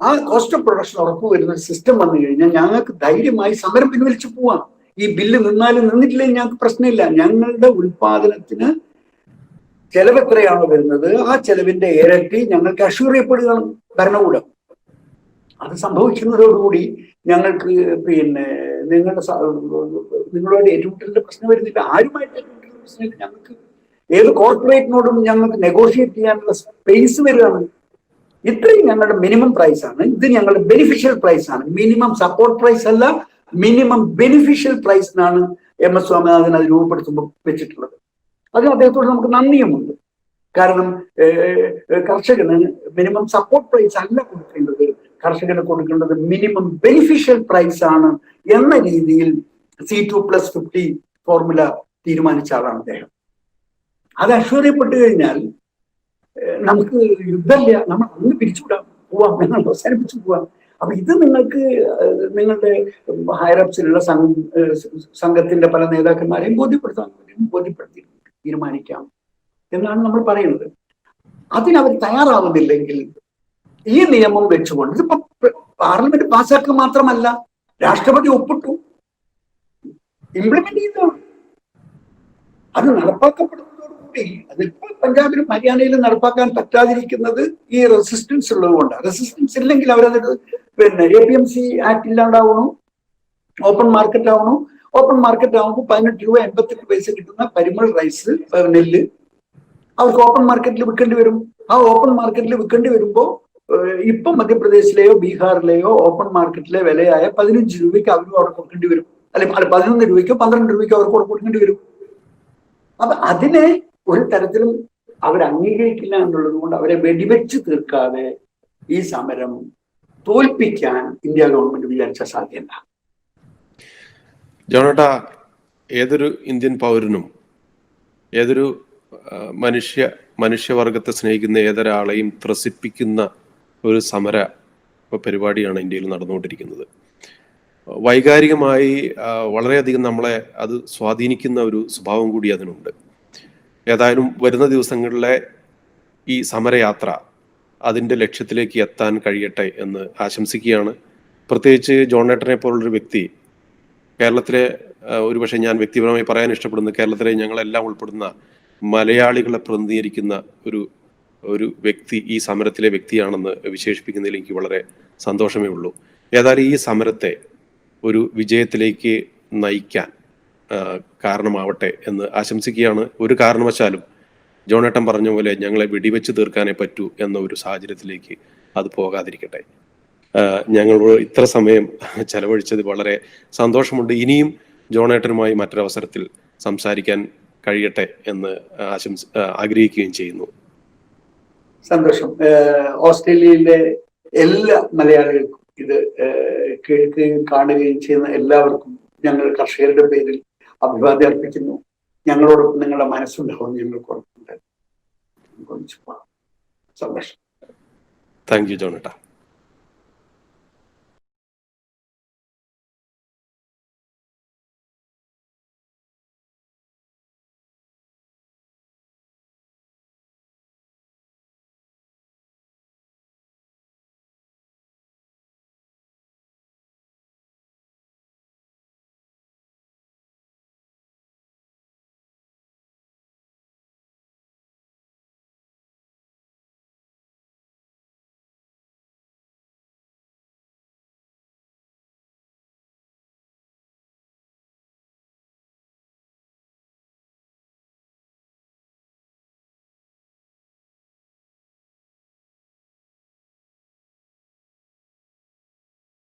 ആ കോസ്റ്റ് ഓഫ് പ്രൊഡക്ഷൻ ഉറപ്പ് വരുന്ന ഒരു സിസ്റ്റം വന്നു കഴിഞ്ഞാൽ ഞങ്ങൾക്ക് ധൈര്യമായി സമരം പിൻവലിച്ചു പോവാം. ഈ ബില്ല് നിന്നാലും നിന്നിട്ടില്ലെങ്കിൽ ഞങ്ങൾക്ക് പ്രശ്നമില്ല. ഞങ്ങളുടെ ഉൽപാദനത്തിന് ചെലവ് എത്രയാണോ വരുന്നത് ആ ചെലവിന്റെ ഇരട്ടി ഞങ്ങൾക്ക് അഷ്യൂർ ചെയ്യപ്പെടുകയാണ് ഭരണകൂടം. അത് സംഭവിക്കുന്നതോടുകൂടി ഞങ്ങൾക്ക് നിങ്ങളോട് ഏറ്റുമുട്ടലിന്റെ പ്രശ്നം വരുന്നില്ല, ആരുമായിട്ട് ഏറ്റുമുട്ടലിന്റെ പ്രശ്നമില്ല. ഞങ്ങൾക്ക് ഏത് കോർപ്പറേറ്റിനോടും ഞങ്ങൾക്ക് നെഗോഷിയേറ്റ് ചെയ്യാനുള്ള സ്പേസ് വരികയാണ്. ഇത്രയും ഞങ്ങളുടെ മിനിമം പ്രൈസ് ആണ്. ഇത് ഞങ്ങളുടെ ബെനിഫിഷ്യൽ പ്രൈസ് ആണ്. മിനിമം സപ്പോർട്ട് പ്രൈസ് അല്ല, മിനിമം ബെനിഫിഷ്യൽ പ്രൈസിനാണ് MS സ്വാമിനാഥൻ അത് രൂപപ്പെടുത്തുമ്പോൾ വെച്ചിട്ടുള്ളത്. അതിന് അദ്ദേഹത്തോട് നമുക്ക് നന്ദിയുമുണ്ട്. കാരണം കർഷകന് മിനിമം സപ്പോർട്ട് പ്രൈസ് അല്ല കൊടുക്കേണ്ടത്, കർഷകന് കൊടുക്കേണ്ടത് മിനിമം ബെനിഫിഷ്യൽ പ്രൈസ് ആണ് എന്ന രീതിയിൽ C2+50 ഫോർമുല തീരുമാനിച്ച ആളാണ് അദ്ദേഹം. അത് അഷ്വർ ചെയ്യപ്പെട്ടു കഴിഞ്ഞാൽ നമുക്ക് യുദ്ധമില്ല, നമ്മൾ അന്ന് പിരിച്ചുവിടാം, പോവാം, ഞങ്ങൾ അവസാനിപ്പിച്ചു പോവാം. അപ്പൊ ഇത് നിങ്ങൾക്ക് നിങ്ങളുടെ ഹയറപ്സിലുള്ള സംഘത്തിന്റെ പല നേതാക്കന്മാരെയും ബോധ്യപ്പെടുത്തി തീരുമാനിക്കാം എന്നാണ് നമ്മൾ പറയുന്നത്. അതിനവർ തയ്യാറാവുന്നില്ലെങ്കിൽ ഈ നിയമം വെച്ചുകൊണ്ട്, ഇതിപ്പോ പാർലമെന്റ് പാസ്സാക്കുക മാത്രമല്ല, രാഷ്ട്രപതി ഒപ്പിട്ടു, ഇംപ്ലിമെന്റ് ചെയ്തതാണ്. അത് നടപ്പാക്കപ്പെടുന്നതോടുകൂടി, അതിപ്പോ പഞ്ചാബിലും ഹരിയാനയിലും നടപ്പാക്കാൻ പറ്റാതിരിക്കുന്നത് ഈ റെസിസ്റ്റൻസ് ഉള്ളത് കൊണ്ടാണ്. റെസിസ്റ്റൻസ് ഇല്ലെങ്കിൽ അവരത് APMC ആക്ട് ഇല്ലാണ്ടാവണു, ഓപ്പൺ മാർക്കറ്റ് ആവണു. ഓപ്പൺ മാർക്കറ്റ് ആകുമ്പോൾ 18 രൂപ 88 പൈസ കിട്ടുന്ന പരിമൾ റൈസ്, നെല്ല് അവർക്ക് ഓപ്പൺ മാർക്കറ്റിൽ വിൽക്കേണ്ടി വരും. ആ ഓപ്പൺ മാർക്കറ്റിൽ വിൽക്കേണ്ടി വരുമ്പോൾ ഇപ്പം മധ്യപ്രദേശിലെയോ ബീഹാറിലെയോ ഓപ്പൺ മാർക്കറ്റിലെ വിലയായ 15 രൂപയ്ക്ക് അവരും അവിടെ കൊടുക്കേണ്ടി വരും, അല്ലെങ്കിൽ 11 രൂപയ്ക്കോ 12 രൂപയ്ക്കോ അവർക്ക് കൊടുക്കേണ്ടി വരും. അപ്പൊ അതിനെ ഒരു തരത്തിലും അവർ അംഗീകരിക്കില്ല എന്നുള്ളത് കൊണ്ട് അവരെ വെടിവെച്ച് തീർക്കാതെ ഈ സമരം തോൽപ്പിക്കാൻ ഇന്ത്യ ഗവൺമെന്റ് വിചാരിച്ച സാധ്യത. ജോണേട്ട, ഏതൊരു ഇന്ത്യൻ പൗരനും ഏതൊരു മനുഷ്യവർഗത്തെ സ്നേഹിക്കുന്ന ഏതൊരാളെയും ത്രസിപ്പിക്കുന്ന ഒരു സമര പരിപാടിയാണ് ഇന്ത്യയിൽ നടന്നുകൊണ്ടിരിക്കുന്നത്. വൈകാരികമായി വളരെയധികം നമ്മളെ അത് സ്വാധീനിക്കുന്ന ഒരു സ്വഭാവം കൂടി അതിനുണ്ട്. ഏതായാലും വരുന്ന ദിവസങ്ങളിലെ ഈ സമരയാത്ര അതിൻ്റെ ലക്ഷ്യത്തിലേക്ക് എത്താൻ കഴിയട്ടെ എന്ന് ആശംസിക്കുകയാണ്. പ്രത്യേകിച്ച് ജോണേട്ടനെ പോലുള്ളൊരു വ്യക്തി കേരളത്തിലെ, ഒരുപക്ഷെ ഞാൻ വ്യക്തിപരമായി പറയാൻ ഇഷ്ടപ്പെടുന്നു, കേരളത്തിലെ ഞങ്ങളെല്ലാം ഉൾപ്പെടുന്ന മലയാളികളെ പ്രതിനിധീകരിക്കുന്ന ഒരു വ്യക്തി ഈ സമരത്തിലെ വ്യക്തിയാണെന്ന് വിശേഷിപ്പിക്കുന്നതിൽ എനിക്ക് വളരെ സന്തോഷമേ ഉള്ളൂ. ഏതായാലും ഈ സമരത്തെ ഒരു വിജയത്തിലേക്ക് നയിക്കാൻ കാരണമാവട്ടെ എന്ന് ആശംസിക്കുകയാണ്. ഒരു കാരണവശാലും ജോണേട്ടൻ പറഞ്ഞ പോലെ ഞങ്ങളെ വെടിവെച്ച് തീർക്കാനേ പറ്റൂ എന്ന ഒരു സാഹചര്യത്തിലേക്ക് അത് പോകാതിരിക്കട്ടെ. ഞങ്ങൾ ഇത്ര സമയം ചെലവഴിച്ചത് വളരെ സന്തോഷമുണ്ട്. ഇനിയും ജോണേട്ടനുമായി മറ്റൊരവസരത്തിൽ സംസാരിക്കാൻ കഴിയട്ടെ എന്ന് ആഗ്രഹിക്കുകയും ചെയ്യുന്നു. സന്തോഷം. ഓസ്ട്രേലിയയിലെ എല്ലാ മലയാളികൾക്കും ഇത് കേൾക്കുകയും കാണുകയും ചെയ്യുന്ന എല്ലാവർക്കും ഞങ്ങൾ കർഷകരുടെ പേരിൽ അഭിവാദ്യം അർപ്പിക്കുന്നു. ഞങ്ങളോടൊപ്പം നിങ്ങളുടെ മനസ്സുണ്ടാവും, ഞങ്ങൾക്ക് ഉറപ്പുണ്ട്. സന്തോഷം. Thank you ജോണേട്ട.